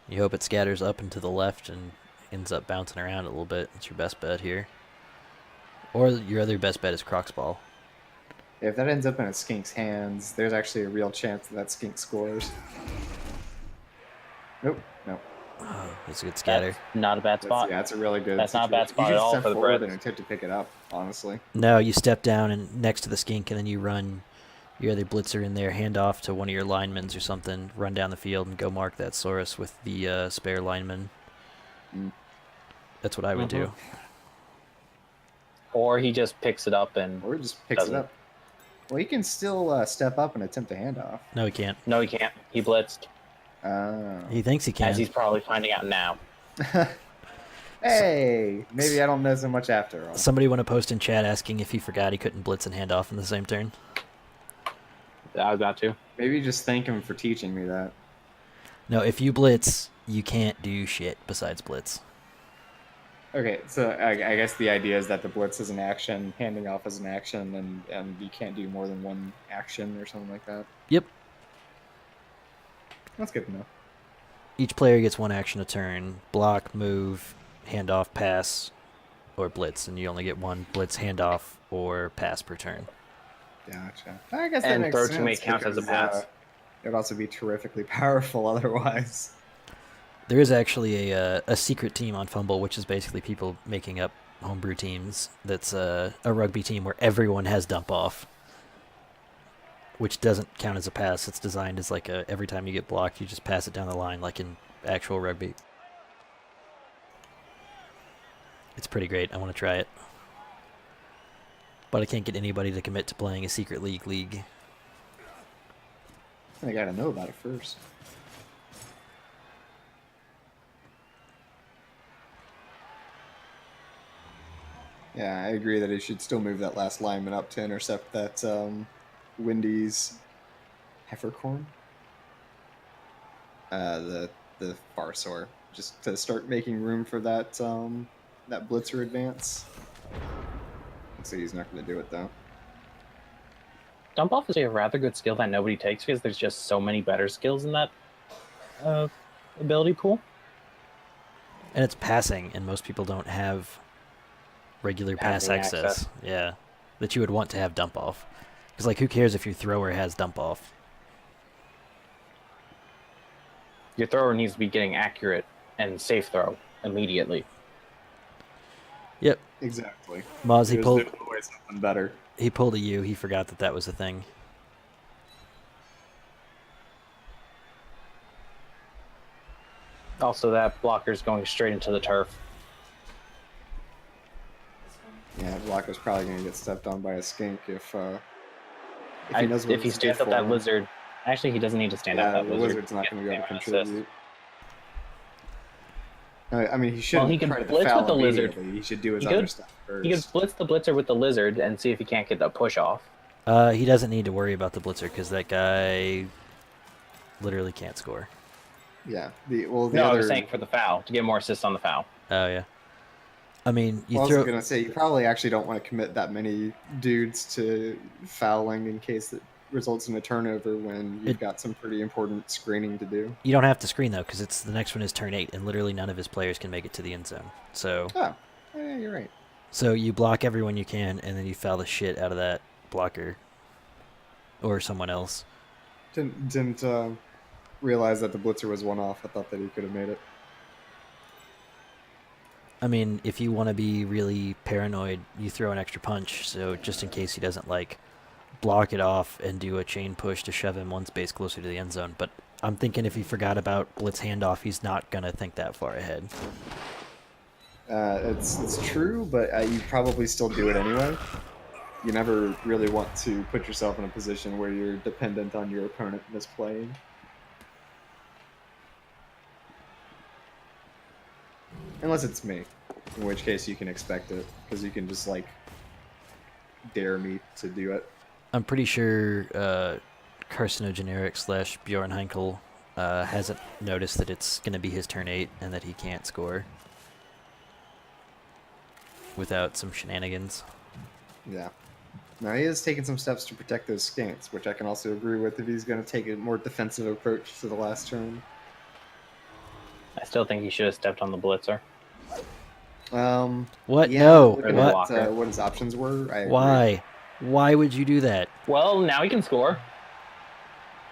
Speaker 1: You hope it scatters up and to the left and ends up bouncing around a little bit. It's your best bet here. Or your other best bet is Crocs Ball.
Speaker 2: If that ends up in a skink's hands, there's actually a real chance that skink scores. Nope, no.
Speaker 1: Oh, that's a good scatter.
Speaker 3: That's not a bad spot.
Speaker 2: Yeah, it's a really good.
Speaker 3: That's not a bad
Speaker 2: situation.
Speaker 3: spot
Speaker 2: You
Speaker 3: at
Speaker 2: should
Speaker 3: all
Speaker 2: step
Speaker 3: for the
Speaker 2: forward
Speaker 3: Brets.
Speaker 2: and attempt to pick it up. Honestly.
Speaker 1: No, you step down and next to the skink, and then you run your other blitzer in there, hand off to one of your linemen or something, run down the field and go mark that Saurus with the spare lineman.
Speaker 2: Mm.
Speaker 1: That's what I would do.
Speaker 3: Or he just picks it up and...
Speaker 2: Or just picks it
Speaker 3: doesn't.
Speaker 2: up. Well, he can still step up and attempt a handoff.
Speaker 1: No, he can't.
Speaker 3: No, he can't. He blitzed.
Speaker 1: He thinks he can.
Speaker 3: As he's probably finding out now.
Speaker 2: Hey, maybe I don't know so much after all.
Speaker 1: Somebody want to post in chat asking if he forgot he couldn't blitz and hand off in the same turn.
Speaker 3: I was about to.
Speaker 2: Maybe just thank him for teaching me that.
Speaker 1: No, if you blitz, you can't do shit besides blitz.
Speaker 2: Okay, so I guess the idea is that the blitz is an action, handing off is an action, and you can't do more than one action or something like that.
Speaker 1: Yep.
Speaker 2: That's good to know.
Speaker 1: Each player gets one action a turn. Block, move, hand off, pass, or blitz. And you only get one blitz, hand off, or pass per turn.
Speaker 2: Gotcha. I guess that
Speaker 3: And
Speaker 2: makes
Speaker 3: throw
Speaker 2: sense.
Speaker 3: teammate counts as a
Speaker 2: because,
Speaker 3: pass.
Speaker 2: It would also be terrifically powerful otherwise.
Speaker 1: There is actually a secret team on Fumble, which is basically people making up homebrew teams. That's a rugby team where everyone has dump off, which doesn't count as a pass. It's designed as like every time you get blocked, you just pass it down the line like in actual rugby. It's pretty great. I want to try it. But I can't get anybody to commit to playing a secret league.
Speaker 2: I gotta know about it first. Yeah, I agree that he should still move that last lineman up to intercept that Wendy's Heifercorn. The Farsaur, just to start making room for that that blitzer advance. Looks like he's not going to do it though.
Speaker 3: Dump off is a rather good skill that nobody takes because there's just so many better skills in that ability pool.
Speaker 1: And it's passing, and most people don't have regular pass
Speaker 3: Passing
Speaker 1: access.
Speaker 3: access.
Speaker 1: Yeah, that you would want to have dump off. Because like, who cares if your thrower has dump off?
Speaker 3: Your thrower needs to be getting accurate and safe throw immediately.
Speaker 1: Yep.
Speaker 2: Exactly.
Speaker 1: Moz, he pulled.
Speaker 2: There's always something better.
Speaker 1: He pulled a U. He forgot that was a thing.
Speaker 3: Also, that blocker's going straight into the turf.
Speaker 2: Yeah, Blocker's probably going to get stepped on by a skink if
Speaker 3: If he stands up that lizard, actually, he doesn't need to stand up that
Speaker 2: the
Speaker 3: lizard.
Speaker 2: lizard's not going to be able to
Speaker 3: Assist.
Speaker 2: contribute. I mean, he shouldn't
Speaker 3: he can
Speaker 2: try to
Speaker 3: blitz
Speaker 2: foul
Speaker 3: with the lizard.
Speaker 2: immediately. He should do his
Speaker 3: He
Speaker 2: other
Speaker 3: could-
Speaker 2: stuff first.
Speaker 3: He can blitz the blitzer with the lizard and see if he can't get the push off.
Speaker 1: He doesn't need to worry about the blitzer because that guy literally can't score.
Speaker 2: Yeah.
Speaker 3: I
Speaker 2: other,
Speaker 3: was saying for the foul to get more assists on the foul.
Speaker 1: Oh yeah. I mean, you
Speaker 2: I was
Speaker 1: throw.
Speaker 2: going to say, you probably actually don't want to commit that many dudes to fouling in case it results in a turnover when you've got some pretty important screening to do.
Speaker 1: You don't have to screen though, because it's the next one is turn 8, and literally none of his players can make it to the end zone. So.
Speaker 2: Oh, yeah, you're right.
Speaker 1: So you block everyone you can, and then you foul the shit out of that blocker, or someone else.
Speaker 2: Didn't realize that the blitzer was one off. I thought that he could have made it.
Speaker 1: I mean, if you want to be really paranoid, you throw an extra punch, so just in case he doesn't, like, block it off and do a chain push to shove him one space closer to the end zone. But I'm thinking if he forgot about blitz handoff, he's not going to think that far ahead.
Speaker 2: It's true, but you probably still do it anyway. You never really want to put yourself in a position where you're dependent on your opponent misplaying. Unless it's me, in which case you can expect it, because you can just, like, dare me to do it.
Speaker 1: I'm pretty sure Carcinogeneric / Bjorn Hinkel hasn't noticed that it's going to be his turn 8 and that he can't score without some shenanigans.
Speaker 2: Yeah. Now, he is taking some steps to protect those skinks, which I can also agree with if he's going to take a more defensive approach to the last turn.
Speaker 3: I still think he should have stepped on the blitzer.
Speaker 1: What?
Speaker 2: Yeah,
Speaker 1: No.
Speaker 2: looking
Speaker 1: What?
Speaker 2: at what his options were. I agree.
Speaker 1: Why? Why would you do that?
Speaker 3: Well, now he can score.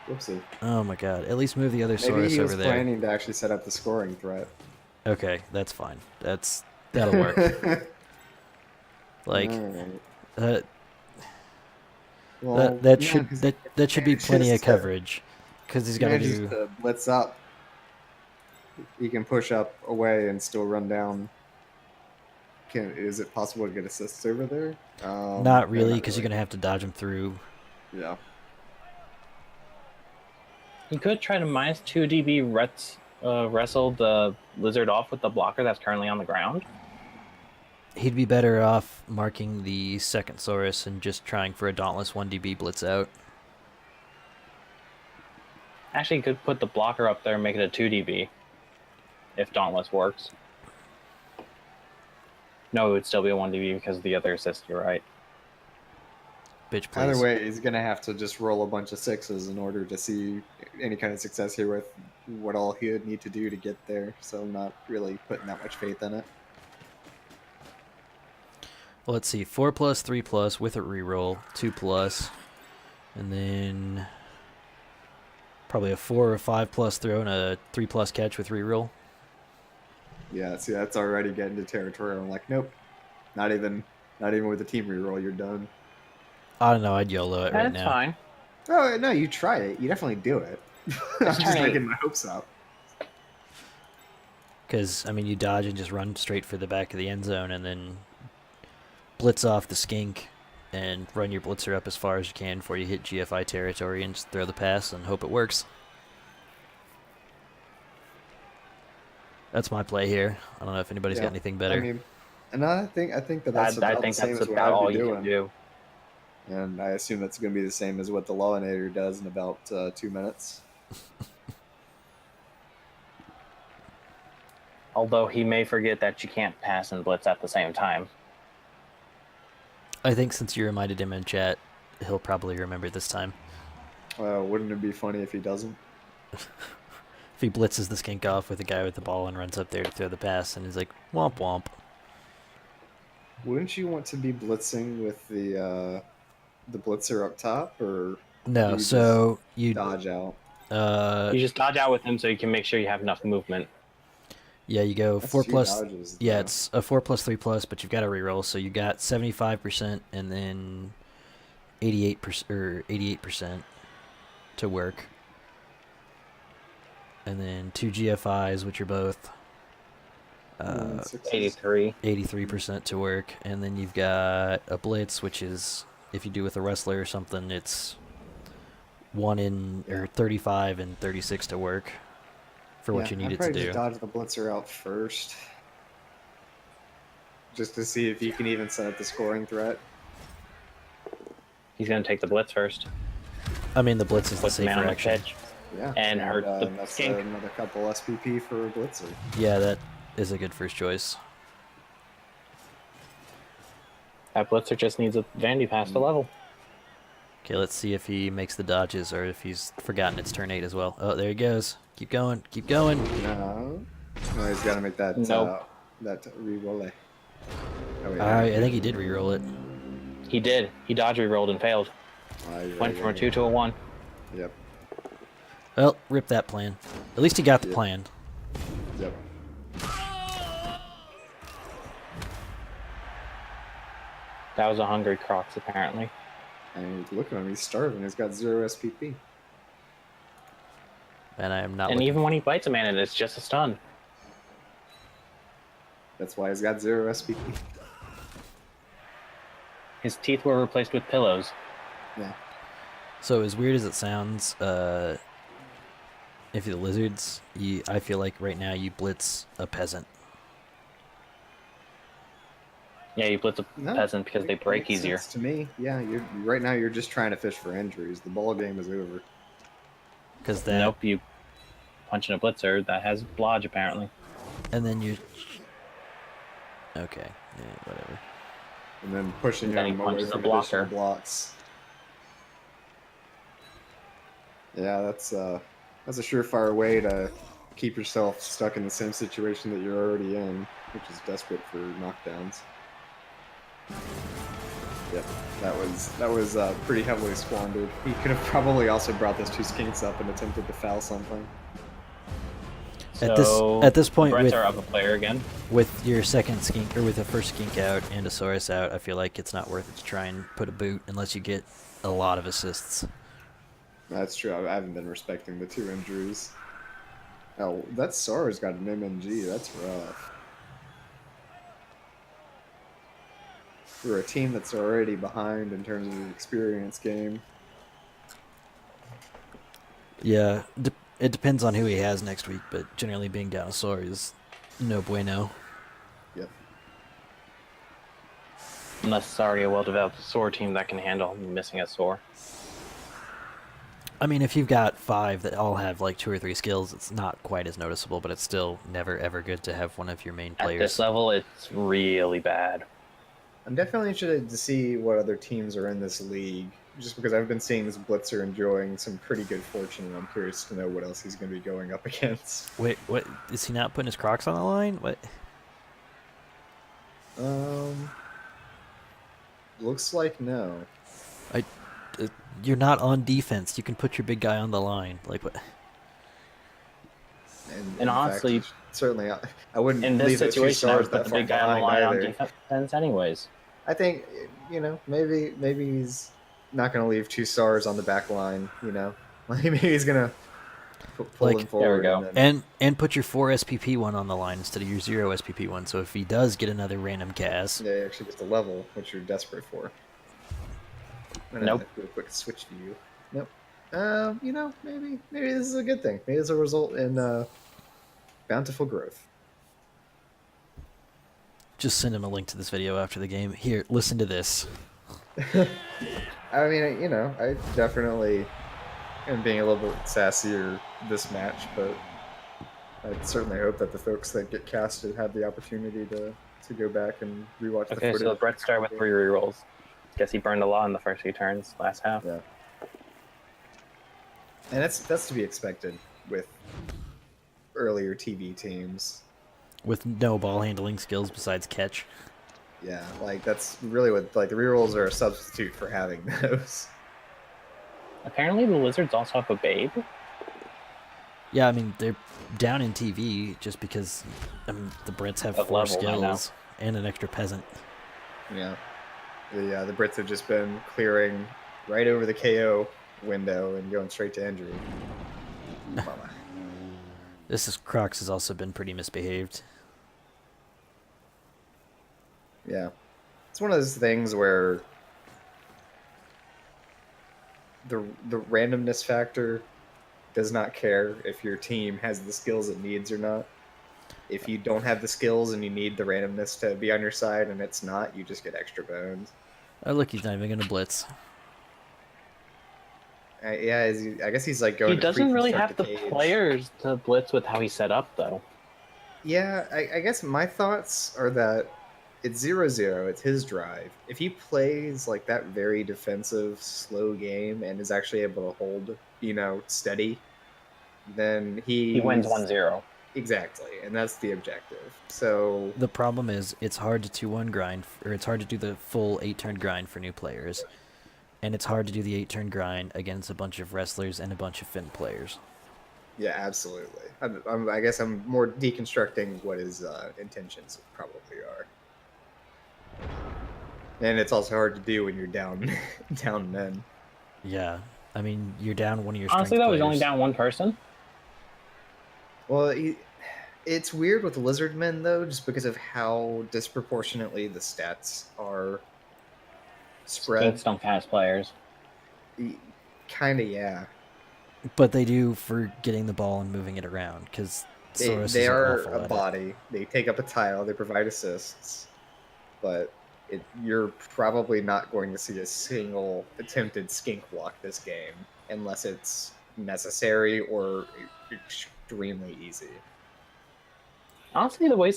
Speaker 2: Whoopsie.
Speaker 1: Oh my god. At least move the other
Speaker 2: Maybe
Speaker 1: Saurus
Speaker 2: he was
Speaker 1: over there.
Speaker 2: planning to actually set up the scoring threat.
Speaker 1: Okay, that's fine. That'll work. Like,
Speaker 2: Alright.
Speaker 1: uh,
Speaker 2: Well,
Speaker 1: that
Speaker 2: yeah,
Speaker 1: should
Speaker 2: 'cause
Speaker 1: that should be
Speaker 2: it's
Speaker 1: plenty of
Speaker 2: just,
Speaker 1: coverage, because he's got to
Speaker 2: manages
Speaker 1: do.
Speaker 2: to blitz up. He can push up away and still run down. Is it possible to get assists over there?
Speaker 1: Not
Speaker 2: No,
Speaker 1: really, because you're gonna have to dodge him through.
Speaker 2: Yeah.
Speaker 3: He could try to -2 DB wrestle the lizard off with the blocker that's currently on the ground.
Speaker 1: He'd be better off marking the second Saurus and just trying for a Dauntless 1 DB blitz out.
Speaker 3: Actually, he could put the blocker up there and make it a 2 DB. If Dauntless works. No, it would still be a 1 DB because of the other assist, you're right.
Speaker 1: Bitch, please.
Speaker 2: Either way, he's gonna have to just roll a bunch of 6s in order to see any kind of success here with what all he would need to do to get there. So I'm not really putting that much faith in it.
Speaker 1: Well, let's see. 4+, 3+ with a reroll, 2+, and then probably a 4 or 5+ throw and a 3+ catch with reroll.
Speaker 2: Yeah, see, that's already getting to territory. I'm like, nope, not even with the team reroll, you're done.
Speaker 1: I don't know. I'd YOLO it right
Speaker 3: That's
Speaker 1: now.
Speaker 3: fine.
Speaker 2: Oh no, you try it. You definitely do it. I'm just
Speaker 3: turn
Speaker 2: making
Speaker 3: 8.
Speaker 2: my hopes up.
Speaker 1: Because, I mean, you dodge and just run straight for the back of the end zone and then blitz off the skink and run your blitzer up as far as you can before you hit GFI territory and just throw the pass and hope it works. That's my play here. I don't know if anybody's got anything better.
Speaker 2: I mean, and I think that that's
Speaker 3: I
Speaker 2: about
Speaker 3: think
Speaker 2: the same
Speaker 3: that's
Speaker 2: as what
Speaker 3: about
Speaker 2: I'd
Speaker 3: all
Speaker 2: be
Speaker 3: you
Speaker 2: doing.
Speaker 3: can do.
Speaker 2: And I assume that's going to be the same as what the Lawinator does in about 2 minutes.
Speaker 3: Although he may forget that you can't pass and blitz at the same time.
Speaker 1: I think since you reminded him in chat, he'll probably remember this time.
Speaker 2: Wouldn't it be funny if he doesn't?
Speaker 1: If he blitzes the skink off with the guy with the ball and runs up there to throw the pass and he's like, womp womp.
Speaker 2: Wouldn't you want to be blitzing with the blitzer up top, or
Speaker 1: No,
Speaker 2: you
Speaker 1: so you
Speaker 2: dodge out?
Speaker 3: You just dodge out with him so you can make sure you have enough movement.
Speaker 1: yeah, you go
Speaker 2: That's
Speaker 1: 4+.
Speaker 2: 2 dodges,
Speaker 1: Yeah,
Speaker 2: though.
Speaker 1: it's a 4+, 3+, but you've got to reroll, so you got 75% and then 88% or 88% to work, and then 2 GFIs, which are both
Speaker 2: 6s.
Speaker 3: 83.
Speaker 1: 83% to work, and then you've got a blitz, which is if you do with a wrestler or something, it's 35 and 36 to work for what you need
Speaker 2: I'd
Speaker 1: it to
Speaker 2: probably
Speaker 1: do.
Speaker 2: just dodge the blitzer out first, just to see if you can even set up the scoring threat.
Speaker 3: He's going to take the blitz first.
Speaker 1: I mean, the blitz is the
Speaker 3: Put the man
Speaker 1: safer
Speaker 3: on the
Speaker 1: action.
Speaker 3: pitch.
Speaker 2: Yeah,
Speaker 3: And hurt the
Speaker 2: that's
Speaker 3: skink.
Speaker 2: another couple SPP for a blitzer.
Speaker 1: Yeah, that is a good first choice.
Speaker 3: That blitzer just needs a Vandy pass to level.
Speaker 1: Okay, let's see if he makes the dodges or if he's forgotten it's turn 8 as well. Oh, there he goes. Keep going. Keep going.
Speaker 2: No, he's got to make that
Speaker 3: Nope.
Speaker 2: that re-roll. Oh, wait,
Speaker 1: I think he did reroll it.
Speaker 3: He did. He dodge re-rolled and failed.
Speaker 2: you're
Speaker 3: Went
Speaker 2: right,
Speaker 3: from a
Speaker 2: yeah,
Speaker 3: 2 to a 1.
Speaker 2: Yep,
Speaker 1: Well, rip that plan. At least he got the
Speaker 2: Yeah.
Speaker 1: plan.
Speaker 2: yep.
Speaker 3: That was a hungry Crocs, apparently.
Speaker 2: And look at him, he's starving. He's got 0 SPP.
Speaker 1: And I am not
Speaker 3: And
Speaker 1: looking.
Speaker 3: even when he bites a man, it's just a stun.
Speaker 2: That's why he's got 0 SPP.
Speaker 3: His teeth were replaced with pillows.
Speaker 2: Yeah.
Speaker 1: So as weird as it sounds, if you're the lizards, I feel like right now you blitz a peasant.
Speaker 3: Yeah, you blitz a
Speaker 2: No,
Speaker 3: peasant because they break
Speaker 2: makes
Speaker 3: easier.
Speaker 2: sense to me. Yeah, you're right now. You're just trying to fish for injuries. The ball game is over.
Speaker 1: Because that,
Speaker 3: Nope, you punch in a blitzer that has blodge, apparently.
Speaker 1: and then you. Okay, yeah, whatever.
Speaker 2: And then pushing
Speaker 3: Then he
Speaker 2: him away
Speaker 3: punches a
Speaker 2: from
Speaker 3: blocker.
Speaker 2: additional blocks. Yeah, that's a surefire way to keep yourself stuck in the same situation that you're already in, which is desperate for knockdowns. Yep, that was pretty heavily squandered. He could have probably also brought those 2 skinks up and attempted to foul something.
Speaker 3: So
Speaker 1: at this point,
Speaker 3: Brets
Speaker 1: with
Speaker 3: are up a player again.
Speaker 1: with your second skink or with the first skink out and a Saurus out, I feel like it's not worth it to try and put a boot unless you get a lot of assists.
Speaker 2: That's true. I haven't been respecting the 2 injuries. Oh, that Sora's got an MNG. That's rough. For a team that's already behind in terms of the experience game.
Speaker 1: Yeah, it depends on who he has next week, but generally being down a Saur is no bueno.
Speaker 2: Yep.
Speaker 3: Unless it's already a well-developed sword team that can handle missing a sword.
Speaker 1: I mean, if you've got 5 that all have like 2 or 3 skills, it's not quite as noticeable, but it's still never ever good to have one of your main
Speaker 3: At
Speaker 1: players.
Speaker 3: this level, it's really bad.
Speaker 2: I'm definitely interested to see what other teams are in this league, just because I've been seeing this Blitzer enjoying some pretty good fortune, and I'm curious to know what else he's going to be going up against.
Speaker 1: Wait, what? Is he not putting his Crocs on the line? What?
Speaker 2: Looks like no.
Speaker 1: You're not on defense. You can put your big guy on the line. Like what?
Speaker 2: And
Speaker 3: And honestly,
Speaker 2: fact, certainly, I wouldn't
Speaker 3: in this
Speaker 2: leave it 2
Speaker 3: situation, I
Speaker 2: stars
Speaker 3: would put
Speaker 2: that
Speaker 3: the big
Speaker 2: far
Speaker 3: guy on the
Speaker 2: behind
Speaker 3: line on
Speaker 2: either.
Speaker 3: defense anyways.
Speaker 2: I think, maybe he's not going to leave 2 stars on the back line. Like maybe he's going to pull
Speaker 1: Like,
Speaker 2: him forward.
Speaker 3: there we go.
Speaker 1: And put your 4 SPP one on the line instead of your 0 SPP one. So if he does get another random cast,
Speaker 2: Yeah, he actually gets the level, which you're desperate for.
Speaker 3: Nope.
Speaker 2: Do a quick switch to you. Nope. Maybe this is a good thing. Maybe it's a result in bountiful growth.
Speaker 1: just send him a link to this video after the game. Here, listen to this.
Speaker 2: I mean, I definitely am being a little bit sassier this match, but I certainly hope that the folks that get casted have the opportunity to go back and rewatch the
Speaker 3: Okay,
Speaker 2: footage.
Speaker 3: so Brett started with 3 rerolls. Guess he burned a lot in the first few turns last half.
Speaker 2: Yeah. And that's to be expected with earlier TV teams.
Speaker 1: With no ball handling skills besides catch.
Speaker 2: Yeah, like that's really what the rerolls are a substitute for having those.
Speaker 3: Apparently the Lizards also have a babe.
Speaker 1: Yeah, I mean, they're down in TV just because the Brits have
Speaker 3: Of
Speaker 1: 4
Speaker 3: level, I know.
Speaker 1: skills and an extra peasant.
Speaker 2: Yeah. The Brits have just been clearing right over the KO window and going straight to injury.
Speaker 1: Crocs has also been pretty misbehaved.
Speaker 2: Yeah. It's one of those things where the randomness factor does not care if your team has the skills it needs or not. If you don't have the skills and you need the randomness to be on your side and it's not, you just get extra bones.
Speaker 1: Oh, look, he's not even going to blitz.
Speaker 2: I guess he's like going
Speaker 3: He
Speaker 2: to
Speaker 3: doesn't really have the
Speaker 2: cage.
Speaker 3: players to blitz with how he's set up, though.
Speaker 2: Yeah, I guess my thoughts are that it's 0-0. It's his drive. If he plays like that very defensive, slow game and is actually able to hold, steady, then
Speaker 3: He wins 1-0.
Speaker 2: Exactly, and that's the objective. So
Speaker 1: The problem is it's hard to 2-1 grind, or it's hard to do the full 8-turn grind for new players. And it's hard to do the 8-turn grind against a bunch of wrestlers and a bunch of Finn players.
Speaker 2: yeah, absolutely. I guess I'm more deconstructing what his intentions probably are. And it's also hard to do when you're down men.
Speaker 1: Yeah, I mean, you're down one of your
Speaker 3: Honestly,
Speaker 1: strength
Speaker 3: though, he's only
Speaker 1: players.
Speaker 3: down 1 person.
Speaker 2: Well, it's weird with Lizardmen, though, just because of how disproportionately the stats are spread.
Speaker 3: Skinks don't count as players.
Speaker 2: Kind of, yeah.
Speaker 1: But they do for getting the ball and moving it around, because
Speaker 2: They are a body. They take up a tile. They provide assists. But you're probably not going to see a single attempted skink walk this game unless it's necessary or extremely easy.
Speaker 3: Honestly, the way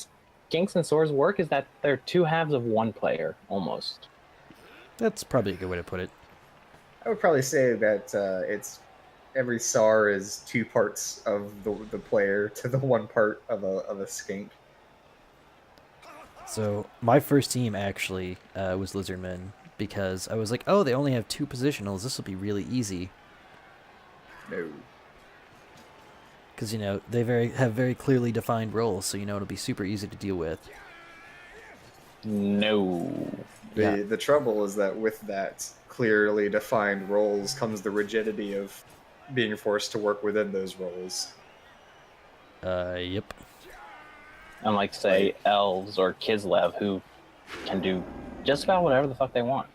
Speaker 3: Skinks and Swords work is that they're 2 halves of 1 player, almost.
Speaker 1: That's probably a good way to put it.
Speaker 2: I would probably say that it's every SAR is 2 parts of the player to the 1 part of a skink.
Speaker 1: So my first team actually was Lizardmen, because I was like, oh, they only have 2 positionals. This will be really easy.
Speaker 2: No.
Speaker 1: Because, they have very clearly defined roles, so it'll be super easy to deal with.
Speaker 3: No.
Speaker 2: The trouble is that with that clearly defined roles comes the rigidity of being forced to work within those roles.
Speaker 1: Yep.
Speaker 3: Unlike, say, elves or Kislev, who can do just about whatever the fuck they want.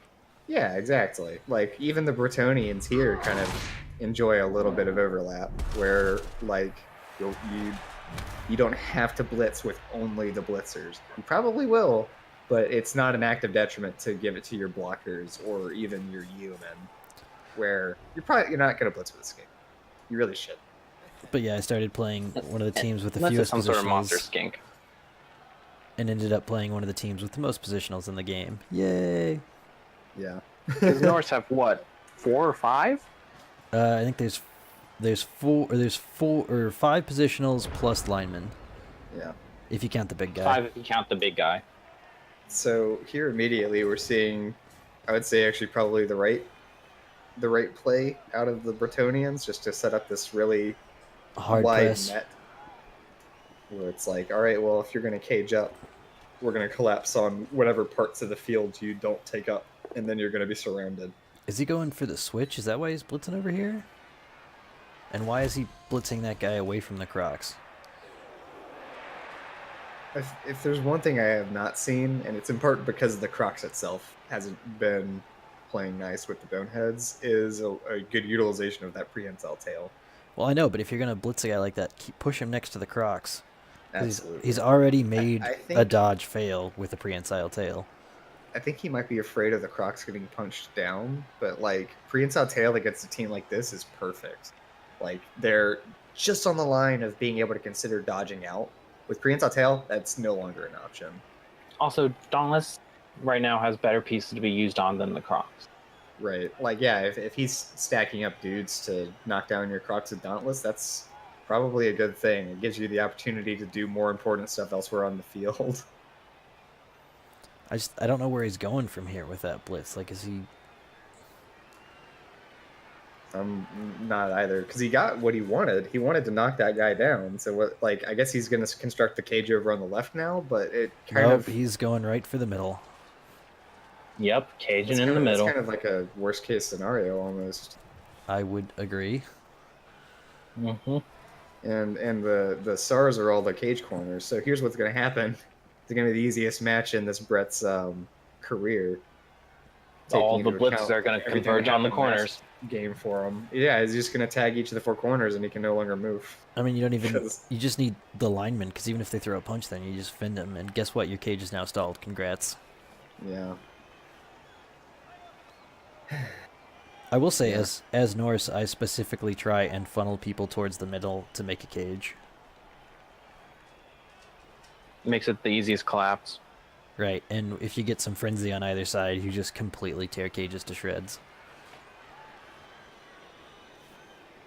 Speaker 2: Yeah, exactly. Like, even the Bretonians here kind of enjoy a little bit of overlap, where, like, you don't have to blitz with only the blitzers. You probably will, but it's not an active detriment to give it to your blockers or even your human, where you're not going to blitz with this game. You really should.
Speaker 1: But yeah, I started playing one of the teams with the
Speaker 3: Unless it's
Speaker 1: fewest
Speaker 3: some sort of monster
Speaker 1: positionals,
Speaker 3: skink.
Speaker 1: and ended up playing one of the teams with the most positionals in the game. Yay!
Speaker 2: Yeah.
Speaker 3: Does Norse have what, 4 or 5?
Speaker 1: I think there's 4 or 5 positionals plus linemen,
Speaker 2: Yeah.
Speaker 1: if you count the big guy.
Speaker 3: 5 if you count the big guy.
Speaker 2: So here immediately we're seeing, I would say actually probably the right play out of the Bretonians, just to set up this really
Speaker 1: Hard
Speaker 2: wide
Speaker 1: press.
Speaker 2: net, where it's like, all right, well, if you're going to cage up, we're going to collapse on whatever parts of the field you don't take up, and then you're going to be surrounded.
Speaker 1: Is he going for the switch? Is that why he's blitzing over here? And why is he blitzing that guy away from the Crocs?
Speaker 2: If there's one thing I have not seen, and it's in part because the Crocs itself hasn't been playing nice with the Boneheads, is a good utilization of that prehensile tail.
Speaker 1: Well, I know, but if you're going to blitz a guy like that, push him next to the Crocs.
Speaker 2: Absolutely.
Speaker 1: He's already made
Speaker 2: I think,
Speaker 1: a dodge fail with a prehensile tail.
Speaker 2: I think he might be afraid of the Crocs getting punched down, but like prehensile tail against a team like this is perfect. Like, they're just on the line of being able to consider dodging out. With prehensile tail, that's no longer an option.
Speaker 3: Also, Dauntless right now has better pieces to be used on than the Crocs.
Speaker 2: Right. Like, yeah, if he's stacking up dudes to knock down your Crocs with Dauntless, that's probably a good thing. It gives you the opportunity to do more important stuff elsewhere on the field.
Speaker 1: I don't know where he's going from here with that blitz. Like, is he...
Speaker 2: I'm not either, because he got what he wanted. He wanted to knock that guy down. So, what? Like, I guess he's going to construct the cage over on the left now, but it kind of...
Speaker 1: he's going right for the middle.
Speaker 3: Yep, Cajun in the middle.
Speaker 2: It's kind of like a worst case scenario almost.
Speaker 1: I would agree.
Speaker 3: Mm-hmm.
Speaker 2: And the SARs are all the cage corners. So here's what's going to happen. It's going to be the easiest match in this Bret's career.
Speaker 3: All the blitzes are going to converge on the corners.
Speaker 2: Game for him. Yeah, he's just going to tag each of the 4 corners, and he can no longer move.
Speaker 1: I mean, you don't even... You just need the lineman, because even if they throw a punch, then you just fend them. And guess what? Your cage is now stalled. Congrats.
Speaker 2: Yeah.
Speaker 1: I will say, as Norse, I specifically try and funnel people towards the middle to make a cage.
Speaker 3: Makes it the easiest collapse.
Speaker 1: Right, and if you get some frenzy on either side, you just completely tear cages to shreds.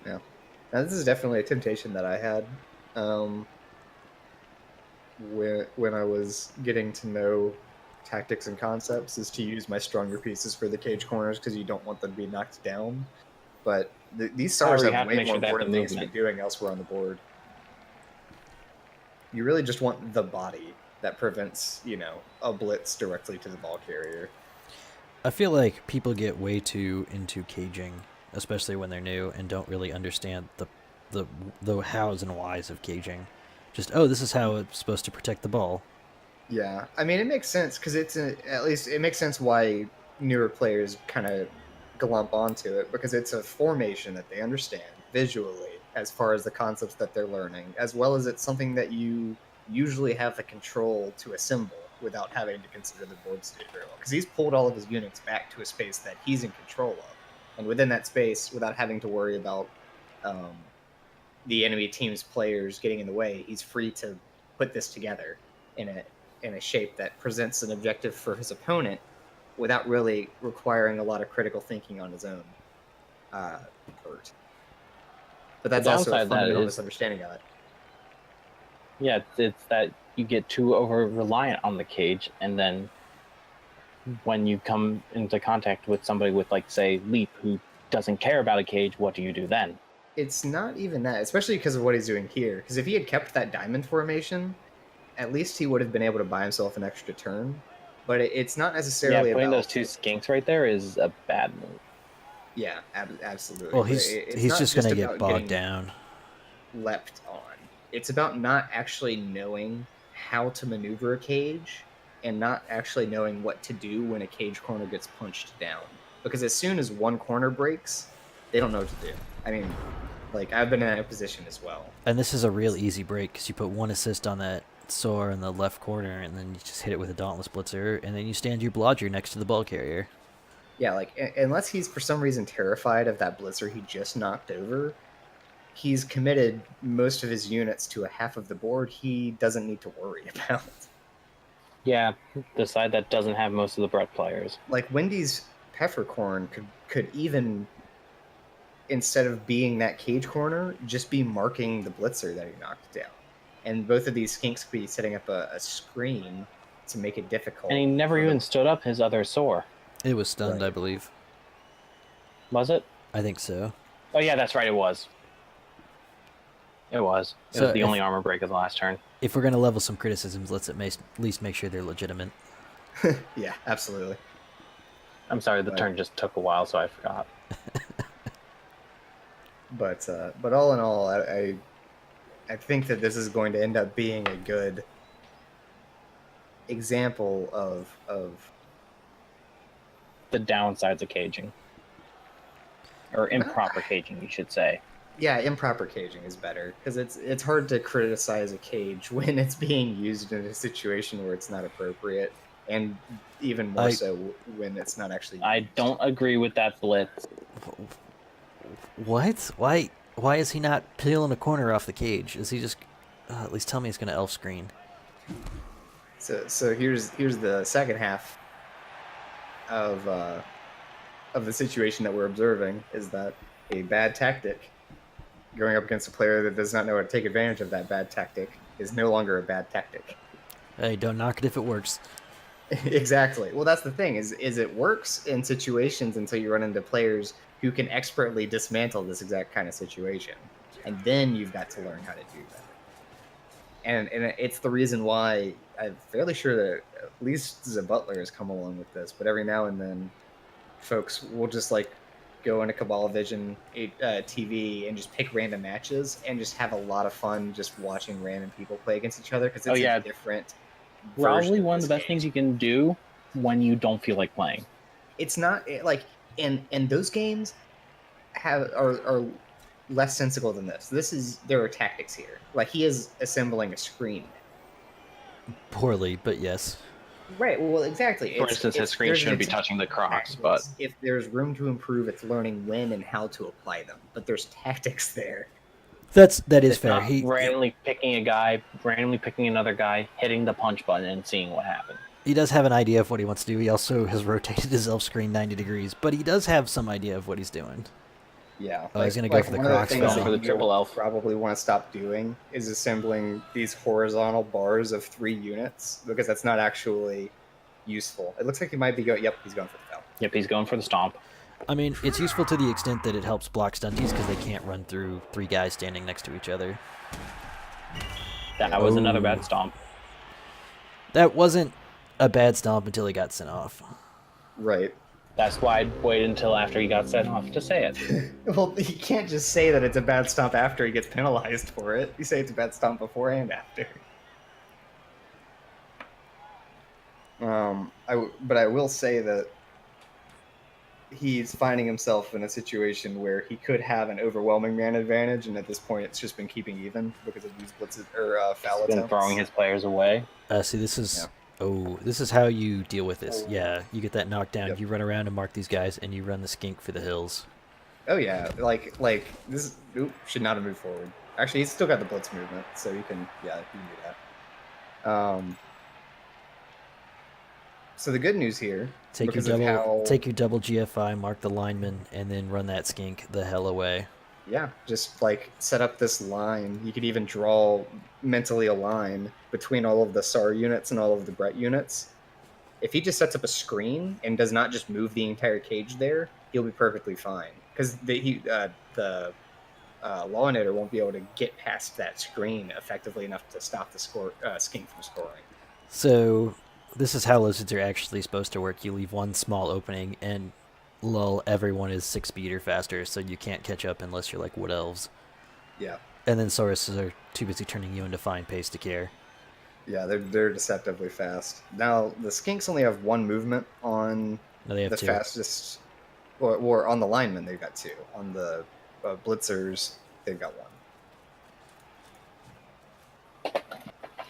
Speaker 2: Yeah. Now, this is definitely a temptation that I had when I was getting to know tactics and concepts, is to use my stronger pieces for the cage corners, because you don't want them to be knocked down. But these stars have way more important things to be doing elsewhere on the board. You really just want the body that prevents, a blitz directly to the ball carrier.
Speaker 1: I feel like people get way too into caging, especially when they're new, and don't really understand the hows and whys of caging. Just, this is how it's supposed to protect the ball.
Speaker 2: Yeah, I mean, it makes sense, because at least it makes sense why newer players kind of glump onto it, because it's a formation that they understand visually as far as the concepts that they're learning, as well as it's something that you usually have the control to assemble without having to consider the board state very well. Because he's pulled all of his units back to a space that he's in control of, and within that space, without having to worry about the enemy team's players getting in the way, he's free to put this together in a shape that presents an objective for his opponent without really requiring a lot of critical thinking on his own part. But that's also a fundamental misunderstanding of it.
Speaker 3: Yeah, it's that you get too over reliant on the cage, and then when you come into contact with somebody with, like, say, Leap, who doesn't care about a cage, what do you do then?
Speaker 2: It's not even that, especially because of what he's doing here. Because if he had kept that diamond formation, at least he would have been able to buy himself an extra turn. But it's not
Speaker 3: Yeah,
Speaker 2: necessarily
Speaker 3: putting
Speaker 2: about
Speaker 3: those 2 skinks right there is a bad move.
Speaker 2: Yeah, absolutely.
Speaker 1: Well,
Speaker 2: But it's
Speaker 1: he's
Speaker 2: not
Speaker 1: just gonna get
Speaker 2: about
Speaker 1: bogged
Speaker 2: getting
Speaker 1: down.
Speaker 2: leapt on. It's about not actually knowing how to maneuver a cage and not actually knowing what to do when a cage corner gets punched down. Because as soon as one corner breaks, they don't know what to do. I mean, like, I've been in that position as well.
Speaker 1: And this is a real easy break because you put 1 assist on that Soar in the left corner, and then you just hit it with a Dauntless Blitzer, and then you stand your Blodger next to the ball carrier.
Speaker 2: Yeah, like, unless he's for some reason terrified of that blitzer he just knocked over, he's committed most of his units to a half of the board he doesn't need to worry about.
Speaker 3: Yeah, the side that doesn't have most of the Brett players.
Speaker 2: Like, Wendy's Peppercorn could even, instead of being that cage corner, just be marking the blitzer that he knocked down. And both of these skinks could be setting up a screen to make it difficult.
Speaker 3: And he never even stood up his other Soar.
Speaker 1: It was stunned,
Speaker 2: Right.
Speaker 1: I believe.
Speaker 3: Was it?
Speaker 1: I think so.
Speaker 3: Oh, yeah, that's right, it was. It was. It
Speaker 1: So
Speaker 3: was the
Speaker 1: if-
Speaker 3: only armor break of the last turn.
Speaker 1: If we're gonna level some criticisms, let's at least make sure they're legitimate.
Speaker 2: Yeah, absolutely.
Speaker 3: I'm sorry, the
Speaker 2: Right.
Speaker 3: turn just took a while, so I forgot.
Speaker 2: But all in all, I think that this is going to end up being a good example of
Speaker 3: The downsides of caging. Or improper caging, you should say.
Speaker 2: yeah, improper caging is better because it's hard to criticize a cage when it's being used in a situation where it's not appropriate, and even more so when it's not actually used.
Speaker 3: I don't agree with that blitz.
Speaker 1: What? Why is he not peeling a corner off the cage? Is he just... at least tell me he's gonna elf screen.
Speaker 2: So here's the second half of the situation that we're observing is that a bad tactic going up against a player that does not know how to take advantage of that bad tactic is no longer a bad tactic.
Speaker 1: Hey, don't knock it if it works.
Speaker 2: Exactly. Well, that's the thing is it works in situations until you run into players who can expertly dismantle this exact kind of situation, and then you've got to learn how to do that. And it's the reason why I'm fairly sure that at least ZeButtler has come along with this. But every now and then, folks will just like go into Cabal Vision TV and just pick random matches and just have a lot of fun just watching random people play against each other because it's a different.
Speaker 3: Probably one of the best things you can do when you don't feel like playing.
Speaker 2: It's not like and those games are less sensible than this. There are tactics here. Like he is assembling a screen.
Speaker 1: Poorly, but yes.
Speaker 2: Right. Well, exactly.
Speaker 3: For instance, his screen shouldn't be touching the Crocs, but
Speaker 2: if there's room to improve, it's learning when and how to apply them. But there's tactics there.
Speaker 1: That is fair.
Speaker 3: not randomly picking a guy, randomly picking another guy, hitting the punch button, and seeing what happens.
Speaker 1: He does have an idea of what he wants to do. He also has rotated his elf screen 90 degrees, but he does have some idea of what he's doing.
Speaker 2: Yeah.
Speaker 1: Oh, he's gonna go for the Crocs.
Speaker 3: For the triple elf.
Speaker 2: Probably want to stop doing is assembling these horizontal bars of 3 units because that's not actually useful. It looks like he might be going. Yep, he's going for the foul.
Speaker 3: Yep, he's going for the stomp.
Speaker 1: I mean, it's useful to the extent that it helps block stunties because they can't run through 3 guys standing next to each other.
Speaker 3: That was another bad stomp.
Speaker 1: That wasn't a bad stomp until he got sent off.
Speaker 2: Right.
Speaker 3: That's why I'd wait until after he got sent off to say it.
Speaker 2: Well, you can't just say that it's a bad stomp after he gets penalized for it. You say it's a bad stomp before and after. But I will say that he's finding himself in a situation where he could have an overwhelming man advantage, and at this point, it's just been keeping even because of these blitzes or foul
Speaker 3: He's been
Speaker 2: attempts.
Speaker 3: throwing his players away.
Speaker 1: See, this is... Oh, this is how you deal with this. Yeah, you get that knockdown,
Speaker 2: Yep.
Speaker 1: you run around and mark these guys, and you run the skink for the hills.
Speaker 2: Oh yeah, like this. Oop, should not have moved forward. Actually, he's still got the blitz movement, so you can do that. So the good news here,
Speaker 1: Take your double GFI, mark the lineman, and then run that skink the hell away.
Speaker 2: Yeah, just like set up this line. You could even draw mentally a line between all of the SAR units and all of the Brett units. If he just sets up a screen and does not just move the entire cage there, he'll be perfectly fine. Because the Lawinator won't be able to get past that screen effectively enough to stop the skink from scoring.
Speaker 1: So this is how lizards are actually supposed to work. You leave one small opening and lull everyone is 6 speed or faster, so you can't catch up unless you're like wood elves.
Speaker 2: Yeah.
Speaker 1: And then sauruses are too busy turning you into fine pace to care.
Speaker 2: Yeah, they're deceptively fast. Now the skinks only have 1 movement on
Speaker 1: No, they have
Speaker 2: the
Speaker 1: 2.
Speaker 2: fastest, or on the linemen they've got 2. On the blitzers they've got 1.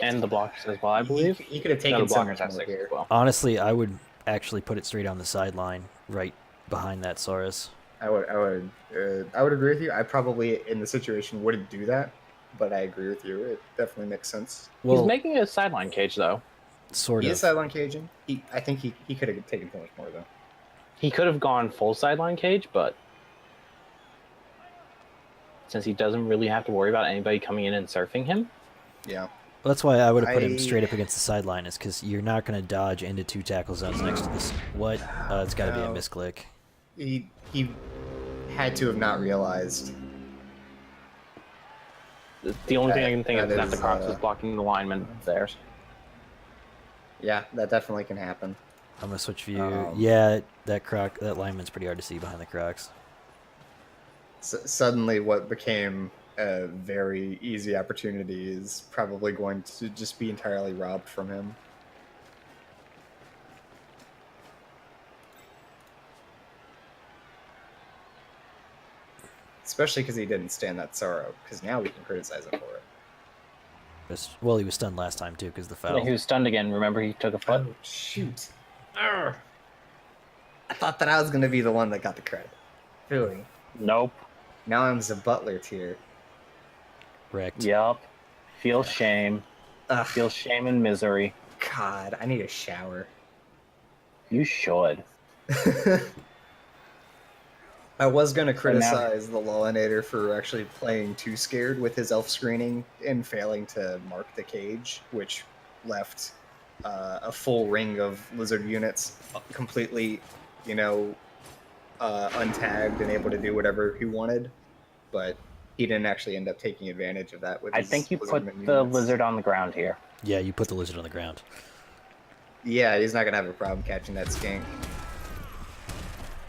Speaker 3: And the blockers as well, I believe.
Speaker 2: He could have taken
Speaker 3: No, the
Speaker 2: so
Speaker 3: blockers
Speaker 2: much
Speaker 3: have
Speaker 2: more
Speaker 3: 6
Speaker 2: here.
Speaker 3: as well.
Speaker 1: Honestly, I would actually put it straight on the sideline, right behind that saurus.
Speaker 2: I would agree with you. I probably in the situation wouldn't do that, but I agree with you. It definitely makes sense.
Speaker 1: Well,
Speaker 3: He's making a sideline cage though.
Speaker 1: sort
Speaker 2: He
Speaker 1: of.
Speaker 2: is sideline caging. I think he could have taken so much more though.
Speaker 3: He could have gone full sideline cage, but since he doesn't really have to worry about anybody coming in and surfing him,
Speaker 2: Yeah.
Speaker 1: Well, that's why I would have put him straight up against the sideline, is because you're not going to dodge into 2 tackle zones next to this. What? It's got to be a
Speaker 2: No.
Speaker 1: misclick.
Speaker 2: He had to have not realized.
Speaker 3: the only thing I can think
Speaker 2: That
Speaker 3: of is that
Speaker 2: is,
Speaker 3: the Crocs was blocking the lineman there.
Speaker 2: Yeah, that definitely can happen.
Speaker 1: I'm going to switch view.
Speaker 2: Um,
Speaker 1: Yeah, that lineman's pretty hard to see behind the Crocs.
Speaker 2: Suddenly, what became a very easy opportunity is probably going to just be entirely robbed from him. Especially because he didn't stand that sorrow, because now we can criticize him for it.
Speaker 1: Well, he was stunned last time, too, because the foul.
Speaker 3: He was stunned again. Remember, he took a foot.
Speaker 2: Oh, shoot. Arrgh. I thought that I was going to be the one that got the credit. Really?
Speaker 3: Nope.
Speaker 2: Now I'm ZeButtler tier.
Speaker 1: Wrecked.
Speaker 3: Yup. Feel shame.
Speaker 2: Ugh,
Speaker 3: Feel shame and misery.
Speaker 2: God, I need a shower.
Speaker 3: You should.
Speaker 2: I was going to criticize the Lawinator for actually playing too scared with his elf screening and failing to mark the cage, which left a full ring of lizard units completely, untagged and able to do whatever he wanted. But he didn't actually end up taking advantage of that. With
Speaker 3: I
Speaker 2: his
Speaker 3: think you put
Speaker 2: lizardmen
Speaker 3: the
Speaker 2: units.
Speaker 3: lizard on the ground here.
Speaker 1: Yeah, you put the lizard on the ground.
Speaker 2: Yeah, he's not going to have a problem catching that skink.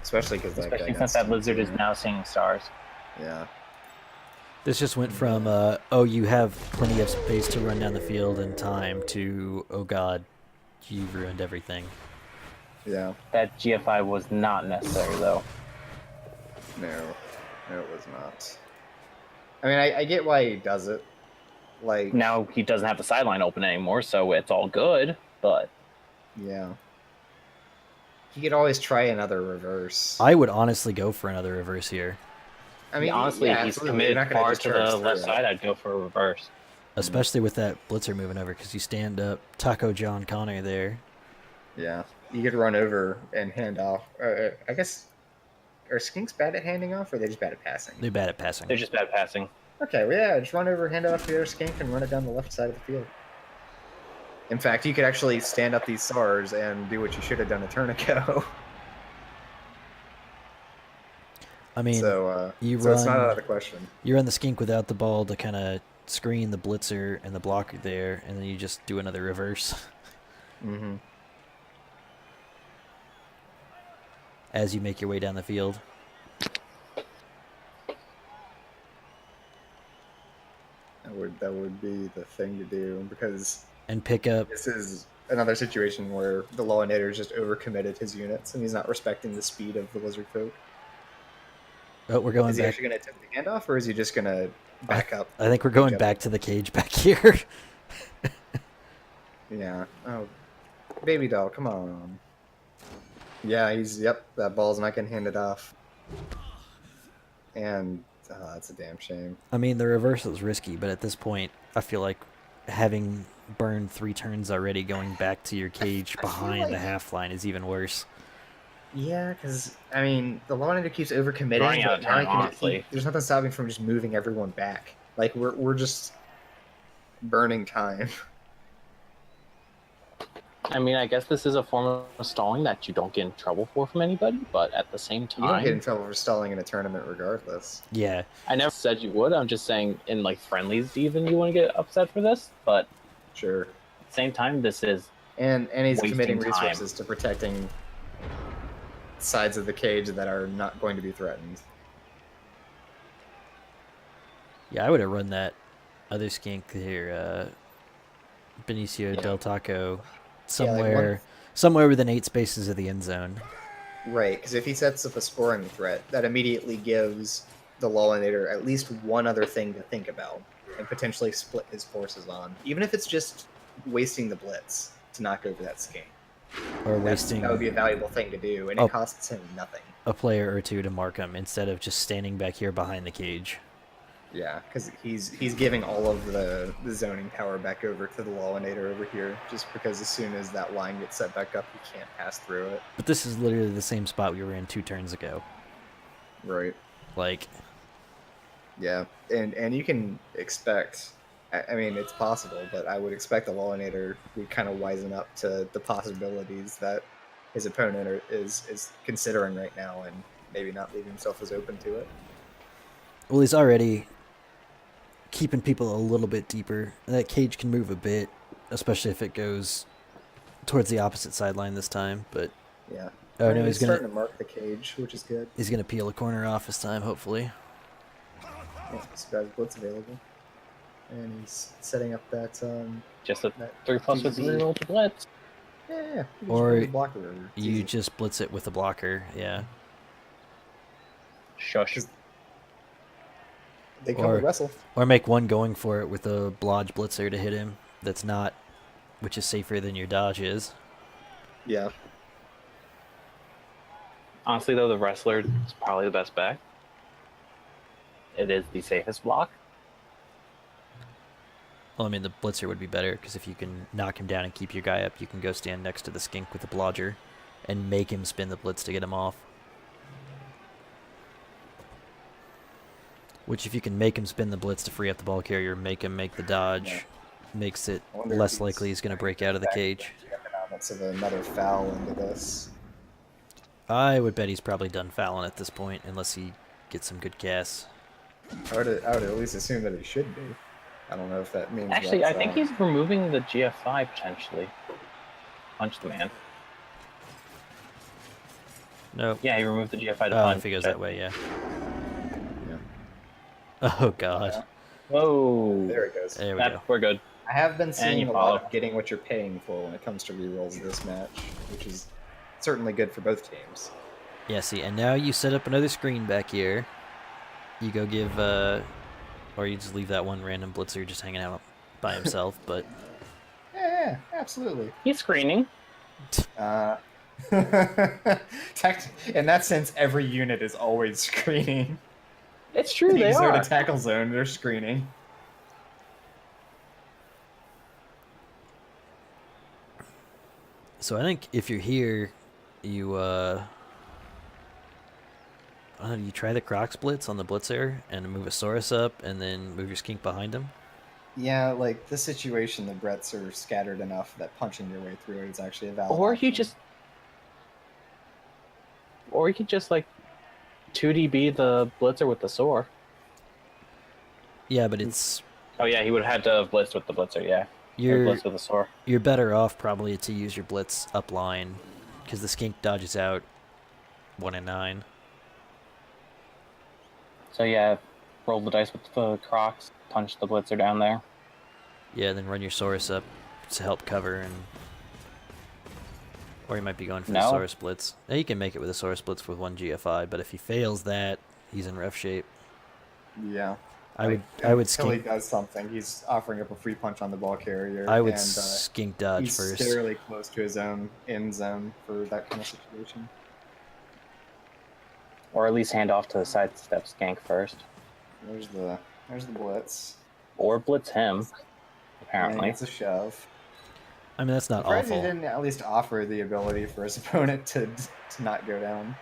Speaker 2: Especially because
Speaker 3: Especially since that lizard is now seeing stars.
Speaker 2: Yeah.
Speaker 1: This just went from, you have plenty of space to run down the field in time, to, oh god, you've ruined everything.
Speaker 2: Yeah.
Speaker 3: That GFI was not necessary, though.
Speaker 2: No, it was not. I mean, I get why he does it. Like,
Speaker 3: Now he doesn't have the sideline open anymore, so it's all good, but
Speaker 2: yeah. He could always try another reverse.
Speaker 1: I would honestly go for another reverse here.
Speaker 2: I mean,
Speaker 3: honestly,
Speaker 2: yeah,
Speaker 3: he's
Speaker 2: absolutely. You're
Speaker 3: committed
Speaker 2: not gonna
Speaker 3: far
Speaker 2: just
Speaker 3: to
Speaker 2: charge
Speaker 3: the
Speaker 2: through
Speaker 3: left
Speaker 2: it.
Speaker 3: side. I'd go for a reverse.
Speaker 1: Especially with that blitzer moving over, because you stand up Taco John Connor there.
Speaker 2: Yeah. You could run over and hand off. I guess, are skinks bad at handing off, or are they just bad at passing?
Speaker 1: They're bad at passing.
Speaker 3: They're just bad passing.
Speaker 2: Okay, well, yeah, just run over, hand it off to the other skink, and run it down the left side of the field. In fact, you could actually stand up these SARs and do what you should have done a turn ago.
Speaker 1: I mean,
Speaker 2: so
Speaker 1: it's
Speaker 2: not out of the question.
Speaker 1: You run the skink without the ball to kind of screen the blitzer and the blocker there, and then you just do another reverse.
Speaker 2: Mm-hmm.
Speaker 1: As you make your way down the field.
Speaker 2: That would be the thing to do, because
Speaker 1: And pick up.
Speaker 2: this is another situation where the Lawinator has just overcommitted his units, and he's not respecting the speed of the lizard folk.
Speaker 1: Oh, we're going
Speaker 2: Is he
Speaker 1: back.
Speaker 2: actually going to attempt the handoff, or is he just going to back up?
Speaker 1: I think we're going back to the cage back here.
Speaker 2: Yeah. Oh, baby doll, come on. Yeah, that ball's not getting handed off. And that's a damn shame.
Speaker 1: I mean, the reversal is risky, but at this point, I feel like having burned 3 turns already, going back to your cage
Speaker 2: I feel
Speaker 1: behind the
Speaker 2: like-
Speaker 1: half line is even worse.
Speaker 2: Yeah, because, I mean, the Lawinator keeps overcommitting,
Speaker 3: Running out
Speaker 2: but
Speaker 3: of
Speaker 2: now
Speaker 3: time, honestly.
Speaker 2: there's nothing stopping from just moving everyone back. Like, we're just burning time.
Speaker 3: I mean, I guess this is a form of stalling that you don't get in trouble for from anybody, but at the same
Speaker 2: You don't get in
Speaker 3: time,
Speaker 2: trouble for stalling in a tournament regardless.
Speaker 1: Yeah.
Speaker 3: I never said you would. I'm just saying, in like friendlies, even you wouldn't get upset for this. But
Speaker 2: Sure.
Speaker 3: at the same time, this is
Speaker 2: And he's
Speaker 3: wasting
Speaker 2: committing
Speaker 3: time.
Speaker 2: resources to protecting sides of the cage that are not going to be threatened.
Speaker 1: Yeah, I would have run that other skink here, Benicio del Taco, somewhere within 8 spaces of the end zone.
Speaker 2: Right, because if he sets up a scoring threat, that immediately gives the Lawinator at least one other thing to think about and potentially split his forces on, even if it's just wasting the blitz to knock over that skink.
Speaker 1: Or wasting
Speaker 2: That would be a valuable thing to do, and
Speaker 1: Oh.
Speaker 2: it costs him nothing.
Speaker 1: a player or two to mark him instead of just standing back here behind the cage.
Speaker 2: Yeah, because he's giving all of the zoning power back over to the Lawinator over here, just because as soon as that line gets set back up, he can't pass through it.
Speaker 1: But this is literally the same spot we were in 2 turns ago.
Speaker 2: Right.
Speaker 1: Like,
Speaker 2: Yeah, and you can expect. I mean, it's possible, but I would expect the Lawinator would kind of wisen up to the possibilities that his opponent is considering right now, and maybe not leave himself as open to it.
Speaker 1: well, he's already keeping people a little bit deeper. That cage can move a bit, especially if it goes towards the opposite sideline this time. But
Speaker 2: Yeah.
Speaker 1: oh
Speaker 2: And
Speaker 1: no,
Speaker 2: he's
Speaker 1: he's gonna
Speaker 2: starting to mark the cage, which is good.
Speaker 1: he's gonna peel a corner off this time, hopefully.
Speaker 2: Yeah, so guys, blitz available, and he's setting up that
Speaker 3: just a
Speaker 2: that
Speaker 3: 3+ with 3 roll to blitz.
Speaker 2: Yeah. You can
Speaker 1: Or
Speaker 2: just put the blocker over. It's
Speaker 1: You
Speaker 2: easy.
Speaker 1: just blitz it with a blocker, yeah.
Speaker 3: Shush.
Speaker 2: They come
Speaker 1: or-
Speaker 2: to wrestle.
Speaker 1: Or make one going for it with a blodge blitzer to hit him. That's not, which is safer than your dodge is.
Speaker 2: Yeah.
Speaker 3: Honestly, though, the wrestler is probably the best bet. It is the safest block.
Speaker 1: Well, I mean, the blitzer would be better, because if you can knock him down and keep your guy up, you can go stand next to the skink with the blodger and make him spin the blitz to get him off. Which, if you can make him spin the blitz to free up the ball carrier, make him make the dodge,
Speaker 2: Yeah.
Speaker 1: makes it
Speaker 2: I wonder if
Speaker 1: less
Speaker 2: he's
Speaker 1: likely he's going to break out of the cage.
Speaker 2: The economics of another foul into this.
Speaker 1: I would bet he's probably done fouling at this point, unless he gets some good gas.
Speaker 2: I would at least assume that he should be. I don't know if that means.
Speaker 3: Actually,
Speaker 2: that,
Speaker 3: I think he's removing the GFI potentially. Punch the man.
Speaker 1: No.
Speaker 3: Yeah, he removed the GFI to
Speaker 1: Oh,
Speaker 3: punch.
Speaker 1: if he goes
Speaker 3: which
Speaker 1: that way, yeah.
Speaker 2: Yeah.
Speaker 1: Oh, God.
Speaker 3: Whoa.
Speaker 2: There it goes.
Speaker 1: There we go.
Speaker 3: We're good.
Speaker 2: I have been seeing
Speaker 3: you
Speaker 2: a lot
Speaker 3: follow.
Speaker 2: of getting what you're paying for when it comes to rerolls this match, which is certainly good for both teams.
Speaker 1: Yeah, see, and now you set up another screen back here. You go give, or you just leave that one random blitzer just hanging out by himself, but
Speaker 2: Yeah, absolutely.
Speaker 3: He's screening.
Speaker 2: In that sense, every unit is always screening.
Speaker 3: It's true, they
Speaker 2: These are
Speaker 3: are.
Speaker 2: the tackle zone, they're screening.
Speaker 1: so I think if you're here, you, you try the Crocs blitz on the blitzer and move a Saurus up and then move your skink behind him.
Speaker 2: Yeah, like this situation, the Brets are scattered enough that punching your way through it is actually a valid
Speaker 3: Or you
Speaker 2: option.
Speaker 3: just... Or you could just, like, 2DB the blitzer with the SOAR.
Speaker 1: Yeah, but it's
Speaker 3: Oh, yeah, he would have had to have blitzed with the blitzer, yeah. Or
Speaker 1: you're
Speaker 3: blitz with the SOAR.
Speaker 1: you're better off probably to use your blitz up line because the skink dodges out 1 and 9.
Speaker 3: So, yeah, roll the dice with the Crocs, punch the blitzer down there.
Speaker 1: Yeah, then run your Saurus up to help cover, and or you might be going for the
Speaker 3: No.
Speaker 1: Saurus blitz. Now you can make it with a Saurus blitz with 1 GFI, but if he fails that, he's in rough shape.
Speaker 2: Yeah.
Speaker 1: I would
Speaker 2: Until he
Speaker 1: skink
Speaker 2: does something, he's offering up a free punch on the ball carrier.
Speaker 1: I would
Speaker 2: and,
Speaker 1: skink dodge
Speaker 2: he's
Speaker 1: first.
Speaker 2: fairly close to his own end zone for that kind of situation.
Speaker 3: Or at least hand off to the sidestep skank first.
Speaker 2: There's the blitz.
Speaker 3: Or blitz him,
Speaker 2: And
Speaker 3: apparently.
Speaker 2: it's a shove.
Speaker 1: I mean, that's not
Speaker 2: Surprised he
Speaker 1: awful.
Speaker 2: didn't at least offer the ability for his opponent to not go down.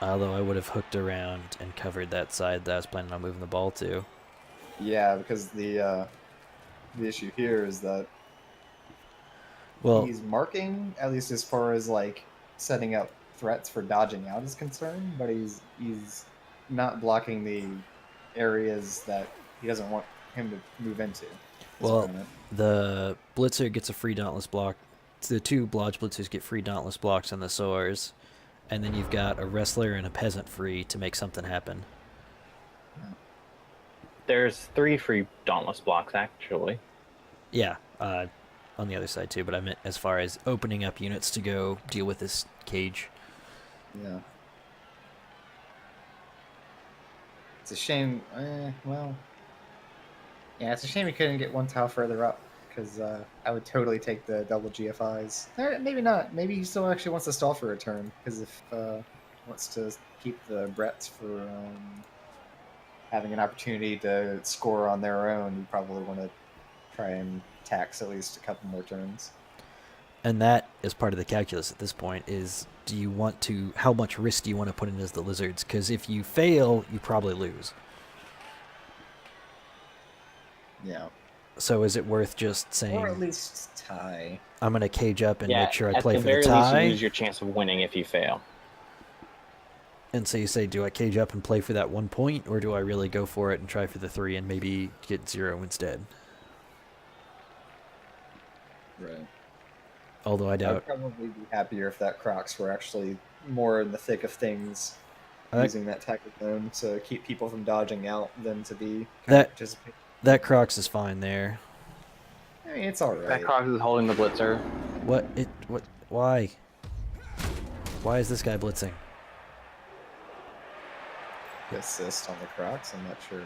Speaker 1: Although I would have hooked around and covered that side that I was planning on moving the ball to.
Speaker 2: Yeah, because the issue here is that
Speaker 1: Well,
Speaker 2: he's marking, at least as far as like setting up threats for dodging out is concerned, but he's not blocking the areas that he doesn't want him to move into. His
Speaker 1: well,
Speaker 2: opponent.
Speaker 1: the blitzer gets a free dauntless block. The two blodge blitzers get free dauntless blocks on the soars, and then you've got a wrestler and a peasant free to make something happen.
Speaker 3: There's 3 free dauntless blocks actually.
Speaker 1: Yeah, on the other side too, but I meant as far as opening up units to go deal with this cage.
Speaker 2: Yeah. It's a shame. Well, yeah, it's a shame he couldn't get one tile further up because I would totally take the double GFIs. Maybe not. Maybe he still actually wants to stall for a turn because if he wants to keep the Brets for having an opportunity to score on their own, you probably want to try and tax at least a couple more turns.
Speaker 1: And that is part of the calculus at this point is do you want to, how much risk do you want to put in as the lizards? Because if you fail, you probably lose.
Speaker 2: Yeah.
Speaker 1: So is it worth just saying,
Speaker 2: Or at least tie.
Speaker 1: I'm going to cage up and make sure I play
Speaker 3: at
Speaker 1: for
Speaker 3: the very
Speaker 1: the
Speaker 3: least, you
Speaker 1: tie?
Speaker 3: lose your chance of winning if you fail.
Speaker 1: And so you say, do I cage up and play for that 1 point, or do I really go for it and try for the 3 and maybe get 0 instead?
Speaker 2: Right.
Speaker 1: Although I doubt.
Speaker 2: I'd probably be happier if that Crocs were actually more in the thick of things,
Speaker 1: I-
Speaker 2: using that tactic zone to keep people from dodging out than to be
Speaker 1: That-
Speaker 2: participating.
Speaker 1: That Crocs is fine there.
Speaker 2: I mean, it's alright.
Speaker 3: That Crocs is holding the blitzer.
Speaker 1: What? Why? Why is this guy blitzing?
Speaker 2: Assist on the Crocs, I'm not sure.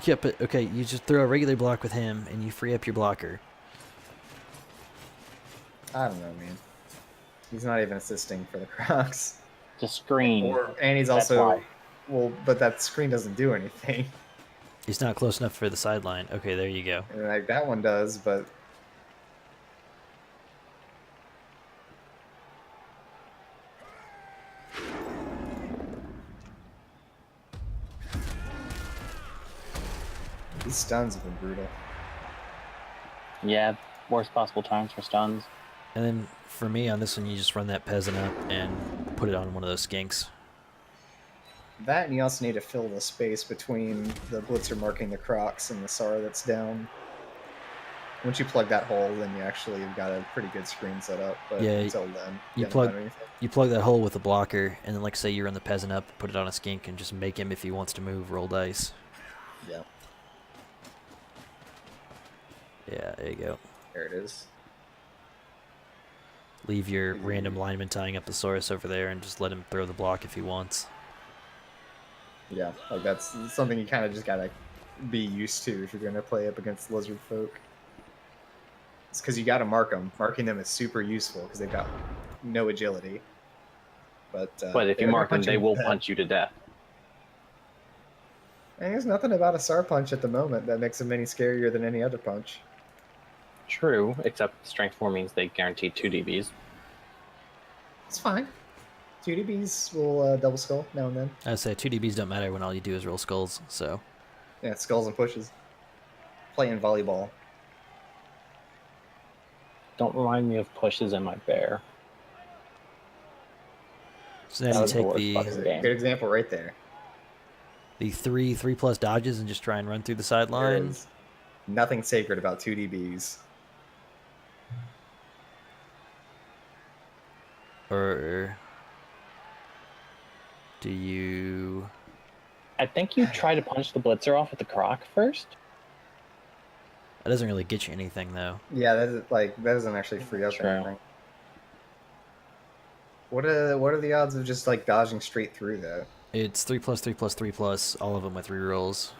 Speaker 1: Yeah, but okay, you just throw a regular block with him and you free up your blocker.
Speaker 2: I don't know, man. He's not even assisting for the Crocs.
Speaker 3: The screen.
Speaker 2: And he's
Speaker 3: That's
Speaker 2: also
Speaker 3: why.
Speaker 2: well, but that screen doesn't do anything.
Speaker 1: He's not close enough for the sideline. Okay, there you go.
Speaker 2: And like that one does, but these stuns have been brutal.
Speaker 3: Yeah, worst possible times for stuns.
Speaker 1: And then for me on this one, you just run that peasant up and put it on one of those skinks.
Speaker 2: That, and you also need to fill the space between the blitzer marking the Crocs and the SAR that's down. Once you plug that hole, then you actually have got a pretty good screen set up. But
Speaker 1: Yeah,
Speaker 2: until then,
Speaker 1: you
Speaker 2: haven't
Speaker 1: plug-
Speaker 2: done anything.
Speaker 1: You plug that hole with a blocker, and then like say you run the peasant up, put it on a skink, and just make him if he wants to move, roll dice.
Speaker 2: Yeah,
Speaker 1: Yeah, there you go.
Speaker 2: there it is.
Speaker 1: Leave your random lineman tying up the Saurus over there, and just let him throw the block if he wants.
Speaker 2: Yeah, like that's something you kind of just gotta be used to if you're gonna play up against lizard folk. It's because you gotta mark them. Marking them is super useful because they've got no agility. But
Speaker 3: But if you
Speaker 2: they're
Speaker 3: mark them,
Speaker 2: punching
Speaker 3: they will
Speaker 2: dead.
Speaker 3: punch you to death.
Speaker 2: And there's nothing about a SAR punch at the moment that makes them any scarier than any other punch.
Speaker 3: True, except strength 4 means they guarantee 2 DBs.
Speaker 2: It's fine. 2DBs will double skull now and then.
Speaker 1: I say 2 DBs don't matter when all you do is roll skulls, so.
Speaker 2: Yeah, skulls and pushes. Playing volleyball.
Speaker 3: Don't remind me of pushes in my bear.
Speaker 1: So now
Speaker 3: That
Speaker 1: you
Speaker 3: was the
Speaker 1: take
Speaker 3: worst
Speaker 1: the
Speaker 3: fucking game.
Speaker 2: Good example right there.
Speaker 1: 3+ dodges and just try and run through the
Speaker 2: There
Speaker 1: sideline.
Speaker 2: is nothing sacred about 2DBs.
Speaker 1: Or do you...
Speaker 3: I think you try to punch the blitzer off with the Croc first.
Speaker 1: That doesn't really get you anything, though.
Speaker 2: Yeah, that doesn't actually free up
Speaker 3: True.
Speaker 2: anything. What are the odds of just like dodging straight through that?
Speaker 1: It's 3+, 3+, 3+, all of them with rerolls.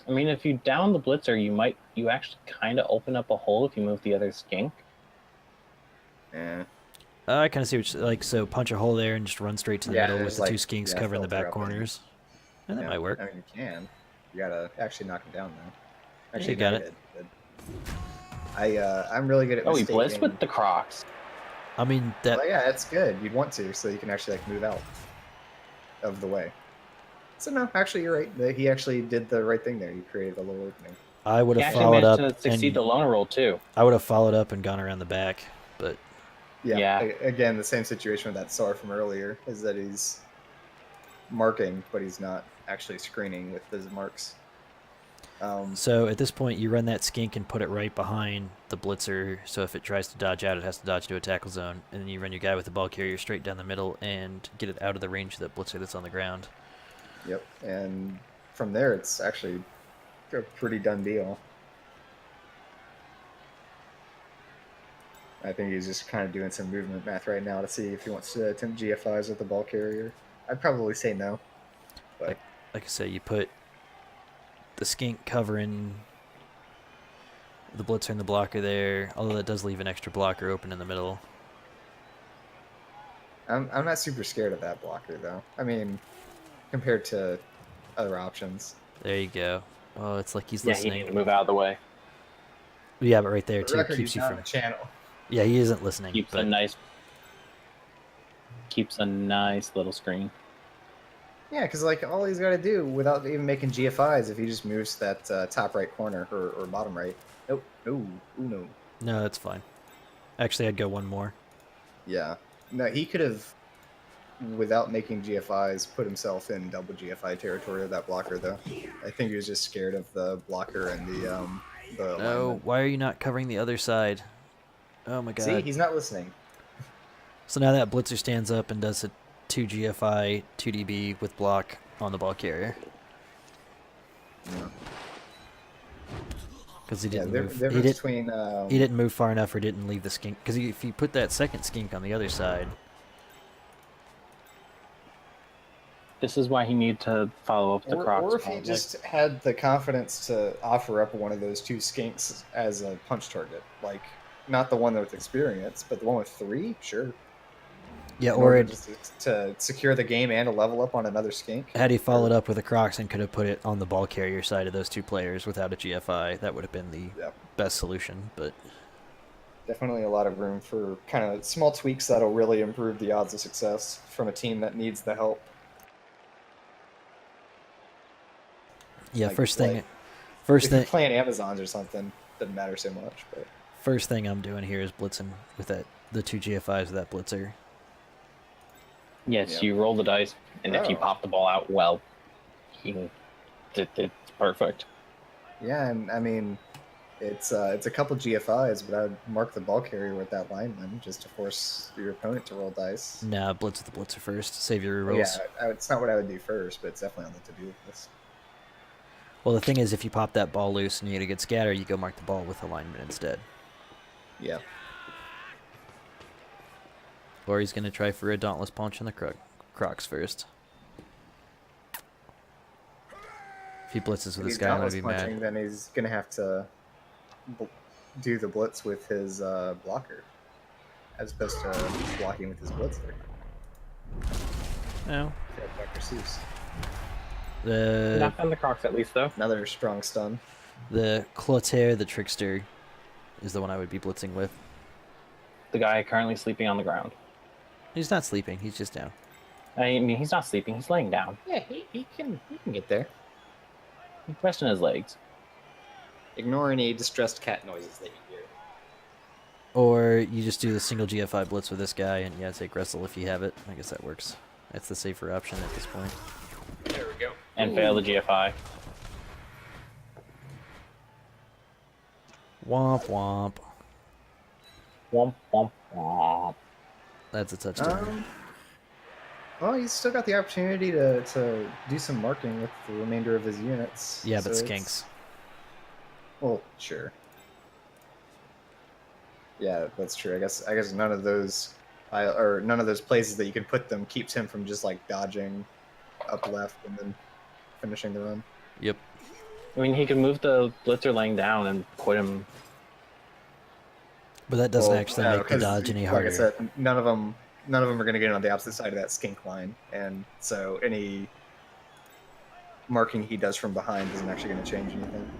Speaker 3: I mean, if you down the blitzer, you actually kind of open up a hole if you move the other skink.
Speaker 2: Yeah.
Speaker 1: I kind of see what you, like, so punch a hole there and just run straight to the
Speaker 2: Yeah,
Speaker 1: middle
Speaker 2: there's
Speaker 1: with the 2
Speaker 2: like-
Speaker 1: skinks
Speaker 2: yeah,
Speaker 1: covering the
Speaker 2: filter
Speaker 1: back
Speaker 2: up and-
Speaker 1: corners. And that
Speaker 2: Yeah,
Speaker 1: might work.
Speaker 2: I mean, you can. You gotta actually knock him down though.
Speaker 1: Yeah,
Speaker 2: Actually,
Speaker 1: you got
Speaker 2: no,
Speaker 1: it.
Speaker 2: did. I'm really good at
Speaker 3: Oh, he
Speaker 2: mistaking.
Speaker 3: blitzed with the Crocs.
Speaker 1: I mean, that
Speaker 2: Well, yeah, that's good. You'd want to, so you can actually like move out of the way. So no, actually, you're right. He actually did the right thing there. He created a little opening.
Speaker 1: I would
Speaker 3: He
Speaker 1: have
Speaker 3: actually
Speaker 1: followed
Speaker 3: managed
Speaker 1: up
Speaker 3: to succeed
Speaker 1: and
Speaker 3: the loner roll too.
Speaker 1: I would have followed up and gone around the back, but
Speaker 3: Yeah.
Speaker 2: Again, the same situation with that SAR from earlier is that he's marking, but he's not actually screening with his marks.
Speaker 1: so at this point you run that skink and put it right behind the blitzer, so if it tries to dodge out, it has to dodge to a tackle zone, and then you run your guy with the ball carrier straight down the middle and get it out of the range of that blitzer that's on the ground.
Speaker 2: Yep, and from there it's actually a pretty done deal. I think he's just kind of doing some movement math right now to see if he wants to attempt GFIs with the ball carrier. I'd probably say no. But
Speaker 1: Like I said, you put the skink covering the blitzer and the blocker there, although that does leave an extra blocker open in the middle.
Speaker 2: I'm not super scared of that blocker though. I mean, compared to other options.
Speaker 1: There you go. Oh, it's like he's
Speaker 3: Yeah, he
Speaker 1: listening.
Speaker 3: needed to move out of the way.
Speaker 1: Yeah, but right there
Speaker 2: For
Speaker 1: too
Speaker 2: the record,
Speaker 1: keeps
Speaker 2: he's
Speaker 1: you
Speaker 2: not
Speaker 1: from.
Speaker 2: on the channel.
Speaker 1: Yeah, he isn't listening.
Speaker 3: Keeps
Speaker 1: but
Speaker 3: a nice little screen.
Speaker 2: Yeah, because like all he's got to do without even making GFIs, if he just moves that top right corner or bottom right. Nope. Ooh, no.
Speaker 1: no, that's fine. Actually, I'd go one more.
Speaker 2: Yeah. No, he could have, without making GFIs, put himself in double GFI territory of that blocker, though. I think he was just scared of the blocker and the
Speaker 1: No,
Speaker 2: alignment.
Speaker 1: why are you not covering the other side? Oh my god.
Speaker 2: See, he's not listening.
Speaker 1: So now that blitzer stands up and does a 2 GFI, 2 DB with block on the ball carrier.
Speaker 2: Yeah.
Speaker 1: Because he
Speaker 2: Yeah,
Speaker 1: didn't
Speaker 2: the
Speaker 1: move.
Speaker 2: difference between
Speaker 1: He didn't move far enough or didn't leave the skink. Because if you put that second skink on the other side,
Speaker 3: This is why he needed to follow up the Crocs.
Speaker 2: or if he
Speaker 3: probably.
Speaker 2: just had the confidence to offer up one of those two skinks as a punch target, like not the one with experience, but the one with 3, sure.
Speaker 1: yeah,
Speaker 2: In
Speaker 1: or
Speaker 2: order
Speaker 1: it,
Speaker 2: just to secure the game and to level up on another skink.
Speaker 1: had he followed up with a Crocs and could have put it on the ball carrier side of those two players without a GFI, that would have been the
Speaker 2: Yep.
Speaker 1: best solution. But
Speaker 2: Definitely a lot of room for kind of small tweaks that'll really improve the odds of success from a team that needs the help.
Speaker 1: yeah,
Speaker 2: Like,
Speaker 1: first thing,
Speaker 2: if
Speaker 1: first
Speaker 2: you're
Speaker 1: thing,
Speaker 2: playing Amazons or something, doesn't matter so much. But
Speaker 1: first thing I'm doing here is blitzing with the 2 GFIs with that blitzer.
Speaker 3: Yes,
Speaker 2: Yeah.
Speaker 3: you roll the dice, and if you
Speaker 2: Oh.
Speaker 3: pop the ball out well, it's perfect.
Speaker 2: yeah, and I mean, it's a couple GFIs, but I'd mark the ball carrier with that lineman just to force your opponent to roll dice.
Speaker 1: Nah, blitz with the blitzer first. Save your
Speaker 2: Well,
Speaker 1: rerolls.
Speaker 2: yeah, it's not what I would do first, but it's definitely on the to-do list.
Speaker 1: Well, the thing is, if you pop that ball loose and you get a good scatter, you go mark the ball with alignment instead.
Speaker 2: Yeah.
Speaker 1: Or he's going to try for a dauntless punch on the Crocs first. If he blitzes with
Speaker 2: If
Speaker 1: this
Speaker 2: he's
Speaker 1: guy, I'm going
Speaker 2: dauntless
Speaker 1: to be mad.
Speaker 2: punching, then he's gonna have to do the blitz with his blocker, as opposed to blocking with his blitzer.
Speaker 1: No.
Speaker 2: Yeah, Dr. Seuss.
Speaker 1: The
Speaker 3: Not on the Crocs, at least, though.
Speaker 2: Another strong stun.
Speaker 1: Clotaire, the trickster, is the one I would be blitzing with.
Speaker 3: The guy currently sleeping on the ground.
Speaker 1: He's not sleeping. He's just down.
Speaker 3: I mean, he's not sleeping. He's laying down.
Speaker 2: Yeah, he can get there.
Speaker 3: He's resting his legs.
Speaker 2: Ignore any distressed cat noises that you hear.
Speaker 1: Or you just do the single GFI blitz with this guy and yeah, take wrestle if you have it. I guess that works. That's the safer option at this point.
Speaker 2: There we go.
Speaker 3: And fail the GFI.
Speaker 1: Womp womp.
Speaker 3: Womp, womp, womp.
Speaker 1: That's a touchdown.
Speaker 2: Well, he's still got the opportunity to do some marking with the remainder of his units.
Speaker 1: Yeah,
Speaker 2: so
Speaker 1: but
Speaker 2: it's-
Speaker 1: skinks.
Speaker 2: Well, sure. Yeah, that's true. I guess none of those, or none of those places that you could put them keeps him from just like dodging up left and then finishing the run.
Speaker 1: Yep.
Speaker 3: I mean, he could move the blitzer laying down and put him.
Speaker 1: But that doesn't
Speaker 2: Well,
Speaker 1: actually
Speaker 2: no,
Speaker 1: make the
Speaker 2: 'cause,
Speaker 1: dodge any harder.
Speaker 2: Like I said, none of them are going to get on the opposite side of that skink line, and so any marking he does from behind isn't actually going to change anything.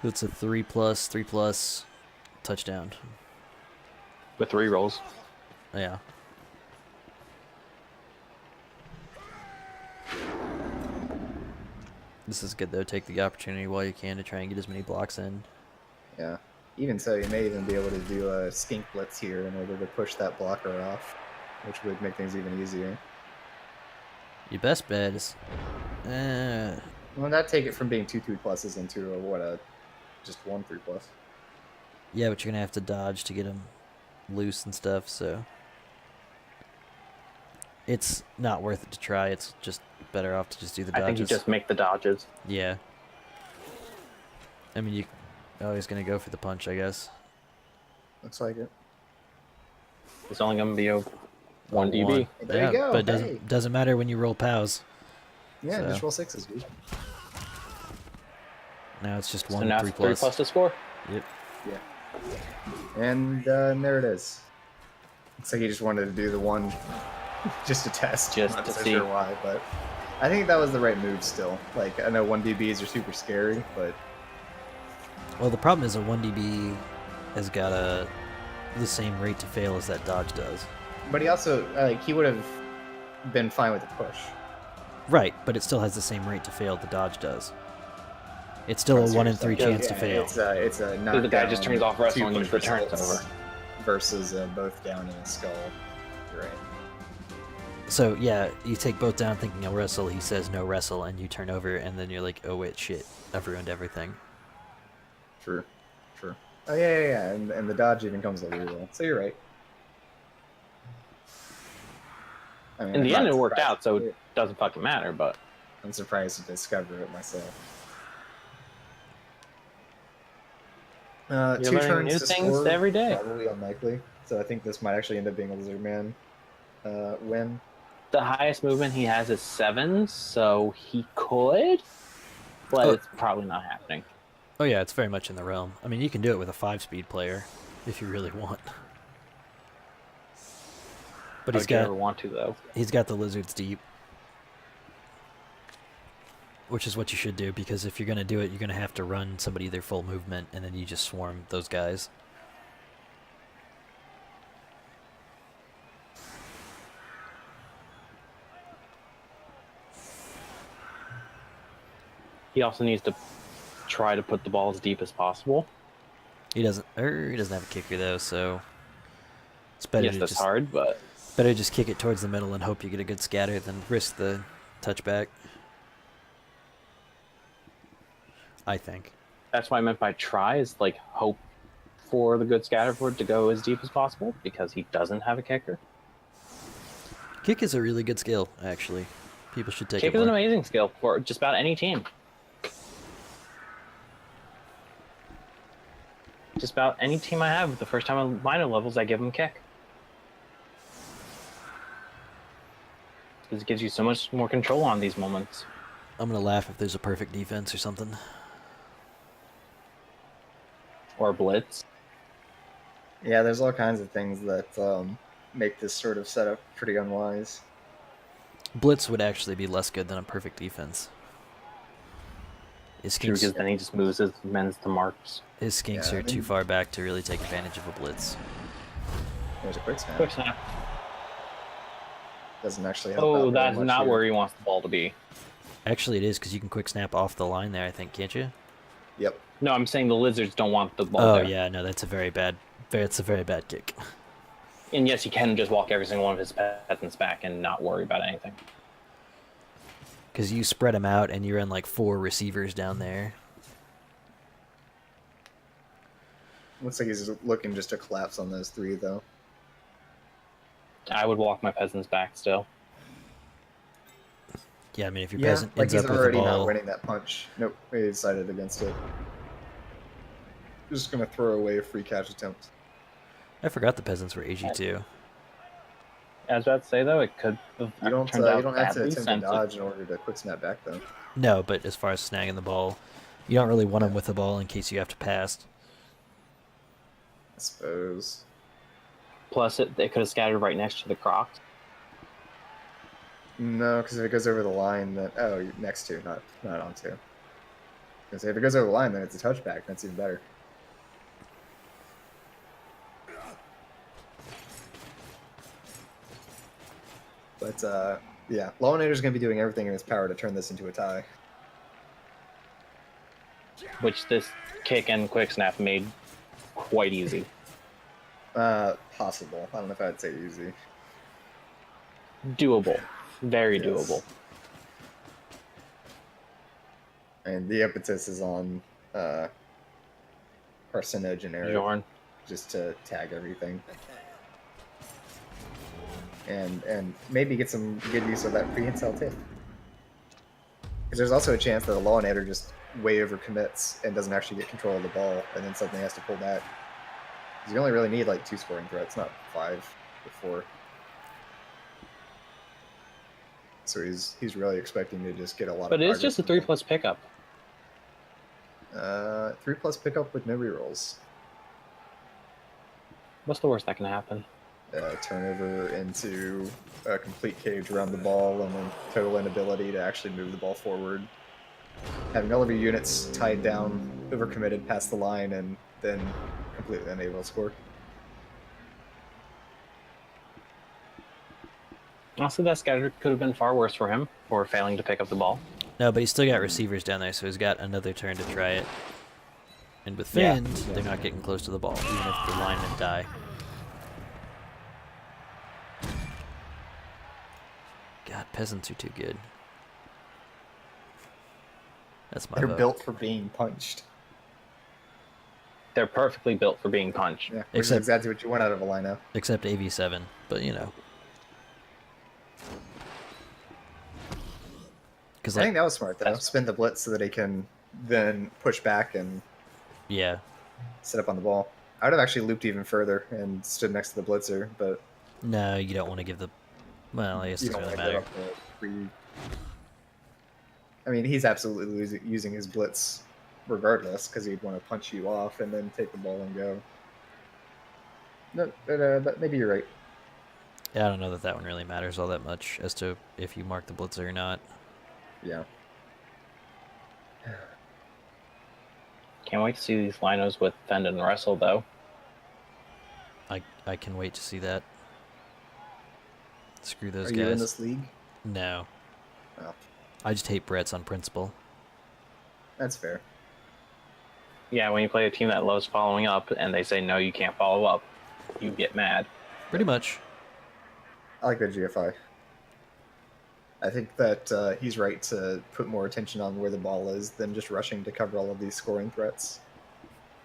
Speaker 1: It's a 3+, 3+, touchdown.
Speaker 3: With 3 rolls.
Speaker 1: Yeah. This is good though. Take the opportunity while you can to try and get as many blocks in.
Speaker 2: Yeah. Even so, you may even be able to do a skink blitz here in order to push that blocker off, which would make things even easier.
Speaker 1: Your best bet is,
Speaker 2: Well, that take it from being 2 3+s into a just 1 3+.
Speaker 1: yeah, but you're gonna have to dodge to get them loose and stuff. So it's not worth it to try. It's just better off to just do the dodges.
Speaker 3: I think you just make the dodges.
Speaker 1: Yeah. I mean, you always gonna go for the punch, I guess.
Speaker 2: Looks like it.
Speaker 3: It's only going to be a 1 DB.
Speaker 2: There you go.
Speaker 1: But it
Speaker 2: Hey.
Speaker 1: doesn't matter when you roll POWs.
Speaker 2: Yeah,
Speaker 1: So.
Speaker 2: just roll 6s, dude.
Speaker 1: Now it's just
Speaker 3: So
Speaker 1: 1
Speaker 3: now
Speaker 1: 3+.
Speaker 3: it's 3+ to score.
Speaker 1: Yep.
Speaker 2: Yeah. And there it is. Looks like he just wanted to do the one just to test.
Speaker 3: Just
Speaker 2: Not
Speaker 3: to
Speaker 2: so
Speaker 3: see.
Speaker 2: sure why, but I think that was the right move still. Like, I know 1 DBs are super scary, but
Speaker 1: Well, the problem is a 1 DB has got the same rate to fail as that dodge does.
Speaker 2: he also, he would have been fine with the push.
Speaker 1: Right, but it still has the same rate to fail the dodge does. It's still a 1 in 3
Speaker 2: Yeah,
Speaker 1: chance to
Speaker 2: yeah,
Speaker 1: fail.
Speaker 2: It's a
Speaker 3: So
Speaker 2: knockdown.
Speaker 3: the guy just turns off wrestling
Speaker 2: 2
Speaker 3: and
Speaker 2: push
Speaker 3: returns
Speaker 2: results
Speaker 3: over.
Speaker 2: versus both down in a skull. Right.
Speaker 1: So yeah, you take both down thinking I'll wrestle, he says no wrestle, and you turn over, and then you're like, oh wait, shit, I've ruined everything.
Speaker 2: True. Oh yeah. And the dodge even comes with a reroll. So you're right. I mean,
Speaker 3: In the
Speaker 2: I'm
Speaker 3: end,
Speaker 2: not
Speaker 3: it worked
Speaker 2: surprised.
Speaker 3: out, so it doesn't fucking matter, but
Speaker 2: I'm surprised to discover it myself.
Speaker 3: You're
Speaker 2: 2
Speaker 3: learning
Speaker 2: turns
Speaker 3: new
Speaker 2: to
Speaker 3: things
Speaker 2: score,
Speaker 3: every day.
Speaker 2: Probably unlikely. So I think this might actually end up being a Lizard Man win.
Speaker 3: the highest movement he has is 7, so he could, but
Speaker 1: Oh.
Speaker 3: it's probably not happening.
Speaker 1: Oh yeah, it's very much in the realm. I mean, you can do it with a 5-speed player, if you really want. But
Speaker 3: If you ever want to, though.
Speaker 1: he's got the lizards deep. Which is what you should do, because if you're going to do it, you're going to have to run somebody their full movement, and then you just swarm those guys.
Speaker 3: He also needs to try to put the ball as deep as possible.
Speaker 1: He doesn't have a kicker though, so it's better
Speaker 3: Yes,
Speaker 1: to
Speaker 3: that's
Speaker 1: just
Speaker 3: hard, but
Speaker 1: better just kick it towards the middle and hope you get a good scatter than risk the touchback. I think.
Speaker 3: that's what I meant by try, is like hope for the good scatter for it to go as deep as possible, because he doesn't have a kicker.
Speaker 1: Kick is a really good skill, actually. People should take
Speaker 3: Kick
Speaker 1: it
Speaker 3: is an
Speaker 1: more.
Speaker 3: amazing skill for just about any team. Just about any team I have, the first time on minor levels, I give them kick. Because it gives you so much more control on these moments.
Speaker 1: I'm gonna laugh if there's a perfect defense or something.
Speaker 3: Or blitz.
Speaker 2: Yeah, there's all kinds of things that make this sort of setup pretty unwise.
Speaker 1: Blitz would actually be less good than a perfect defense. His
Speaker 3: True,
Speaker 1: skinks,
Speaker 3: because then he just moves his men to marks.
Speaker 1: his skinks
Speaker 2: Yeah,
Speaker 1: are too far back to really take advantage of a blitz.
Speaker 2: There's a quick snap.
Speaker 3: Quick snap.
Speaker 2: Doesn't actually help out
Speaker 3: Oh,
Speaker 2: very
Speaker 3: that's
Speaker 2: much
Speaker 3: not
Speaker 2: here.
Speaker 3: where he wants the ball to be.
Speaker 1: Actually, it is, because you can quick snap off the line there, I think, can't you?
Speaker 2: Yep.
Speaker 3: No, I'm saying the lizards don't want the ball
Speaker 1: Oh
Speaker 3: there.
Speaker 1: yeah, no, that's a very bad. It's a very bad kick.
Speaker 3: And yes, he can just walk every single one of his peasants back and not worry about anything.
Speaker 1: Because you spread them out and you're in like 4 receivers down there.
Speaker 2: Looks like he's looking just to collapse on those 3, though.
Speaker 3: I would walk my peasants back still.
Speaker 1: Yeah, I mean, if your
Speaker 2: Yeah,
Speaker 1: peasant
Speaker 2: like
Speaker 1: ends
Speaker 2: he's
Speaker 1: up with the
Speaker 2: already not
Speaker 1: ball,
Speaker 2: winning that punch. Nope, he decided against it. Just gonna throw away a free catch attempt.
Speaker 1: I forgot the peasants were AG too.
Speaker 3: I was about to say, though, it could have
Speaker 2: You don't
Speaker 3: turned out
Speaker 2: have to
Speaker 3: badly
Speaker 2: attempt to
Speaker 3: since
Speaker 2: dodge in order to quick snap back, though.
Speaker 1: No, but as far as snagging the ball, you don't really want them with the ball in case you have to pass.
Speaker 2: I suppose.
Speaker 3: Plus, it could have scattered right next to the Crocs.
Speaker 2: No, because if it goes over the line, that next to, not onto. Because if it goes over the line, then it's a touchback. That's even better. But yeah, Lawinator's going to be doing everything in his power to turn this into a tie.
Speaker 3: Which this kick and quick snap made quite easy.
Speaker 2: Possible. I don't know if I'd say easy.
Speaker 3: Doable. Very
Speaker 2: Yes.
Speaker 3: doable.
Speaker 2: And the impetus is on carcinogeneric,
Speaker 3: Bjorn.
Speaker 2: just to tag everything. And maybe get some good use of that prehensile tip. Because there's also a chance that a Lawinator just way overcommits and doesn't actually get control of the ball, and then suddenly has to pull back. Because you only really need like 2 scoring threats, not 5 or 4. So he's really expecting to just get a lot.
Speaker 3: But
Speaker 2: of
Speaker 3: it is just a 3+ pickup.
Speaker 2: 3+ pickup with no rerolls.
Speaker 3: What's the worst that can happen?
Speaker 2: Turnover into a complete cage around the ball, and then total inability to actually move the ball forward. Having all of your units tied down, overcommitted past the line, and then completely unable to score.
Speaker 3: Honestly, that scatter could have been far worse for him for failing to pick up the ball.
Speaker 1: No, but he's still got receivers down there, so he's got another turn to try it. And with
Speaker 3: Yeah.
Speaker 1: Fins, they're not getting close to the ball, even if the linemen die. God, peasants are too good. That's my
Speaker 2: They're
Speaker 1: vote.
Speaker 2: built for being punched.
Speaker 3: They're perfectly built for being punched.
Speaker 2: Yeah, which is
Speaker 1: Except-
Speaker 2: exactly what you want out of a lineup.
Speaker 1: Except AV7, but you know. Because
Speaker 2: I think
Speaker 1: like,
Speaker 2: that was smart though.
Speaker 3: That's-
Speaker 2: Spin the blitz so that he can then push back and
Speaker 1: yeah,
Speaker 2: set up on the ball. I would have actually looped even further and stood next to the blitzer, but
Speaker 1: no, you don't want to give the. Well, I guess it
Speaker 2: you
Speaker 1: doesn't
Speaker 2: don't
Speaker 1: really
Speaker 2: want to
Speaker 1: matter.
Speaker 2: give up the free. I mean, he's absolutely using his blitz regardless because he'd want to punch you off and then take the ball and go. No, but maybe you're right.
Speaker 1: Yeah, I don't know that that one really matters all that much as to if you mark the blitzer or not.
Speaker 2: Yeah.
Speaker 3: Can't wait to see these linos with Fend and Wrestle, though.
Speaker 1: I can wait to see that. Screw those
Speaker 2: Are
Speaker 1: guys.
Speaker 2: you in this league?
Speaker 1: No,
Speaker 2: Oh,
Speaker 1: I just hate Brets on principle.
Speaker 2: that's fair.
Speaker 3: Yeah, when you play a team that loves following up and they say, no, you can't follow up, you get mad.
Speaker 1: Pretty much.
Speaker 2: I like that GFI. I think that he's right to put more attention on where the ball is than just rushing to cover all of these scoring threats.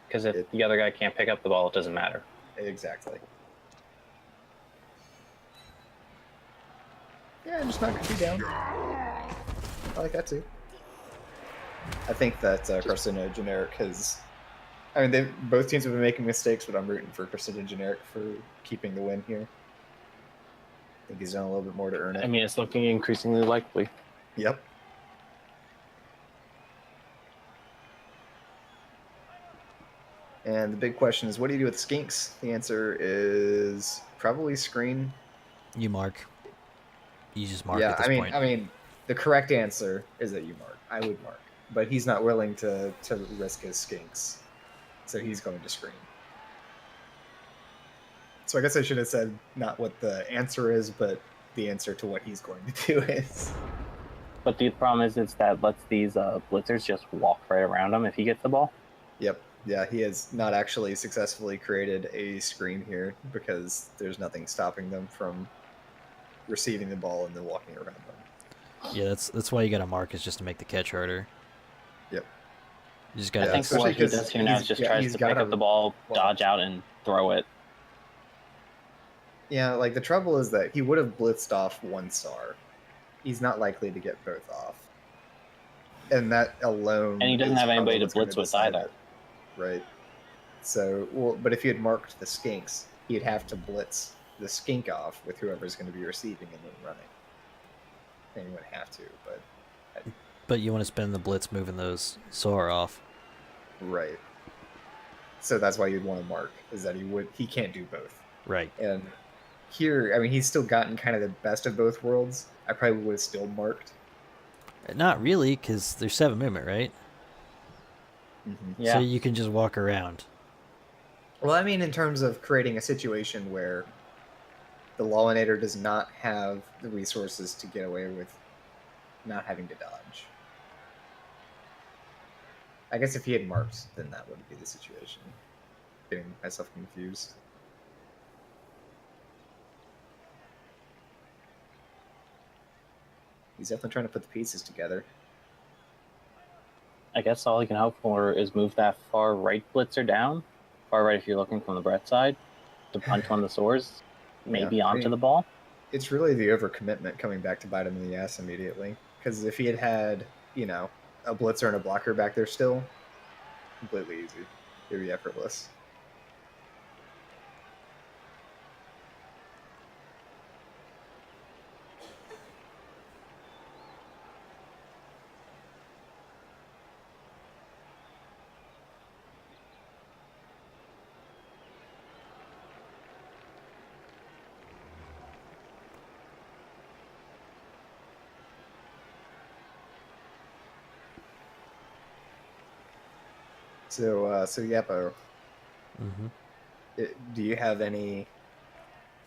Speaker 3: Because if the other guy can't pick up the ball, it doesn't matter.
Speaker 2: Exactly. Yeah, I'm just not going to be down. I like that too. I think that Carcinogeneric has... I mean, both teams have been making mistakes, but I'm rooting for Carcinogeneric for keeping the win here. I think he's done a little bit more to earn it.
Speaker 3: I mean, it's looking increasingly likely.
Speaker 2: Yep. And the big question is, what do you do with the skinks? The answer is probably screen.
Speaker 1: You mark. You just mark
Speaker 2: Yeah,
Speaker 1: at this point.
Speaker 2: I mean, the correct answer is that you mark. I would mark, but he's not willing to risk his skinks, so he's going to screen. So I guess I should have said not what the answer is, but the answer to what he's going to do is.
Speaker 3: But the problem is that lets these blitzers just walk right around him if he gets the ball.
Speaker 2: Yep. Yeah, he has not actually successfully created a screen here because there's nothing stopping them from receiving the ball and then walking around them.
Speaker 1: Yeah, that's why you got to mark, is just to make the catch harder.
Speaker 2: Yep.
Speaker 1: You just
Speaker 3: I
Speaker 1: got to.
Speaker 3: think
Speaker 2: especially
Speaker 3: what he
Speaker 2: 'cause
Speaker 3: does here now is just tries
Speaker 2: he's
Speaker 3: to pick
Speaker 2: gotta-
Speaker 3: up the ball,
Speaker 2: well-
Speaker 3: dodge out, and throw it.
Speaker 2: Yeah, like the trouble is that he would have blitzed off one star. He's not likely to get both off. And that alone.
Speaker 3: And he doesn't
Speaker 2: is
Speaker 3: have anybody
Speaker 2: probably
Speaker 3: to
Speaker 2: what's gonna
Speaker 3: blitz with
Speaker 2: decide
Speaker 3: either.
Speaker 2: it. Right. So, well, but if he had marked the skinks, he'd have to blitz the skink off with whoever's going to be receiving and then running. And he wouldn't have to, but
Speaker 1: But you want to spend the blitz moving those SOAR off.
Speaker 2: right. So that's why you'd want to mark, is that he can't do both.
Speaker 1: Right.
Speaker 2: And here, I mean, he's still gotten kind of the best of both worlds. I probably would have still marked.
Speaker 1: Not really, because there's 7 movement, right?
Speaker 3: Yeah.
Speaker 1: So you can just walk around.
Speaker 2: Well, I mean, in terms of creating a situation where the Lawinator does not have the resources to get away with not having to dodge. I guess if he had marked, then that wouldn't be the situation. Getting myself confused. He's definitely trying to put the pieces together.
Speaker 3: I guess all you can hope for is move that far right blitzer down. Far right if you're looking from the Brett side. To punch one of the swords. Maybe
Speaker 2: Yeah, I
Speaker 3: onto
Speaker 2: mean,
Speaker 3: the ball.
Speaker 2: It's really the overcommitment coming back to bite him in the ass immediately. Because if he had, a blitzer and a blocker back there still, completely easy. It would be effortless. So Yepo, do you have any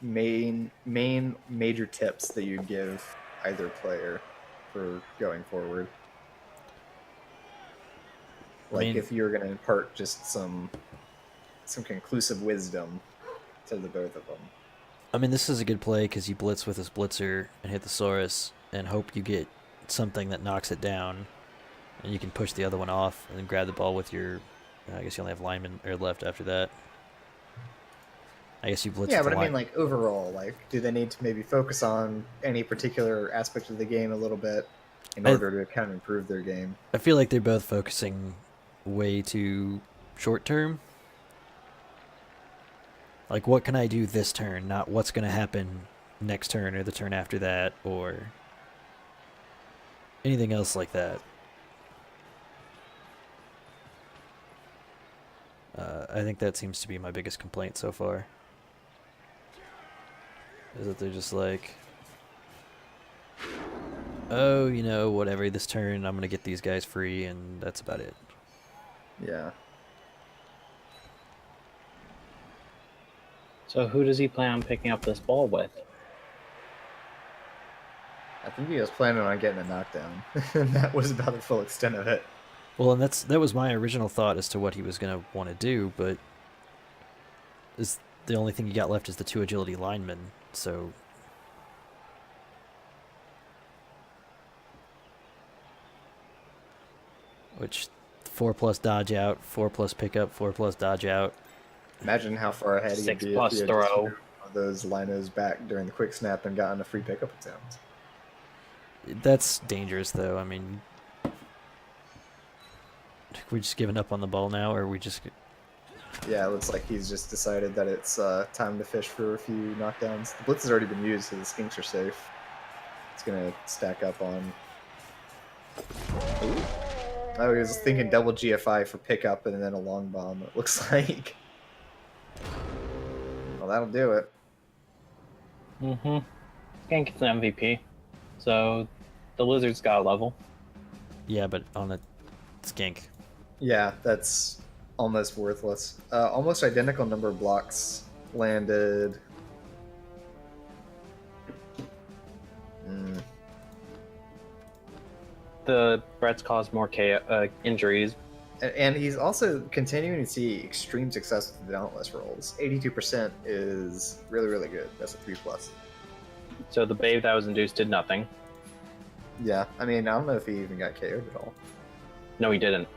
Speaker 2: major tips that you'd give either player for going forward? Like if you were going to impart just some conclusive wisdom to the both of them.
Speaker 1: I mean, this is a good play because you blitz with his blitzer and hit the Saurus and hope you get something that knocks it down, and you can push the other one off and then grab the ball with your. I guess you only have linemen or left after that. I guess you blitz.
Speaker 2: Yeah, but I mean, like overall, like, do they need to maybe focus on any particular aspect of the game a little bit in order to kind of improve their game?
Speaker 1: I feel like they're both focusing way too short term. Like, what can I do this turn, not what's going to happen next turn or the turn after that or anything else like that. I think that seems to be my biggest complaint so far. Is that they're just like, oh, whatever, this turn I'm going to get these guys free, and that's about it.
Speaker 2: Yeah.
Speaker 3: So who does he plan on picking up this ball with?
Speaker 2: I think he was planning on getting a knockdown. And that was about the full extent of it.
Speaker 1: Well, and that was my original thought as to what he was going to want to do, but the only thing you got left is the 2 agility linemen, so... Which, 4+ dodge out, 4+ pickup, 4+ dodge out.
Speaker 2: Imagine how far ahead he'd
Speaker 3: 6
Speaker 2: be
Speaker 3: plus
Speaker 2: if he had
Speaker 3: throw.
Speaker 2: just those linos back during the quick snap and gotten a free pickup attempt.
Speaker 1: That's dangerous, though. I mean, we just giving up on the ball now, or we just...
Speaker 2: Yeah, it looks like he's just decided that it's time to fish for a few knockdowns. The blitz has already been used, so the skinks are safe. It's going to stack up on... Ooh. Oh, he was thinking double GFI for pickup and then a long bomb, it looks like. Well, that'll do it.
Speaker 3: Skank gets an MVP. So the Lizards got a level.
Speaker 1: Yeah, but on a skink.
Speaker 2: Yeah, that's almost worthless. Almost identical number of blocks landed.
Speaker 3: The Brets caused more injuries.
Speaker 2: And he's also continuing to see extreme success with the Dauntless rolls. 82% is really, really good. That's a 3+.
Speaker 3: So the Babe that was induced did nothing.
Speaker 2: Yeah, I mean, I don't know if he even got KO'd at all.
Speaker 3: No, he didn't.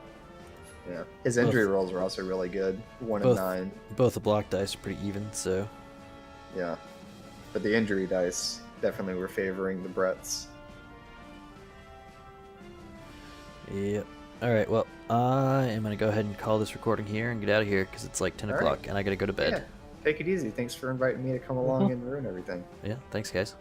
Speaker 2: Yeah, his injury rolls were also really good. 1 and 9.
Speaker 1: Both the block dice are pretty even, so...
Speaker 2: Yeah, but the injury dice definitely were favoring the Brets.
Speaker 1: Yep. Alright, well, I am going to go ahead and call this recording here and get out of here because it's like 10 o'clock and I got to go to bed.
Speaker 2: Yeah, take it easy. Thanks for inviting me to come along and ruin everything.
Speaker 1: Yeah, thanks, guys.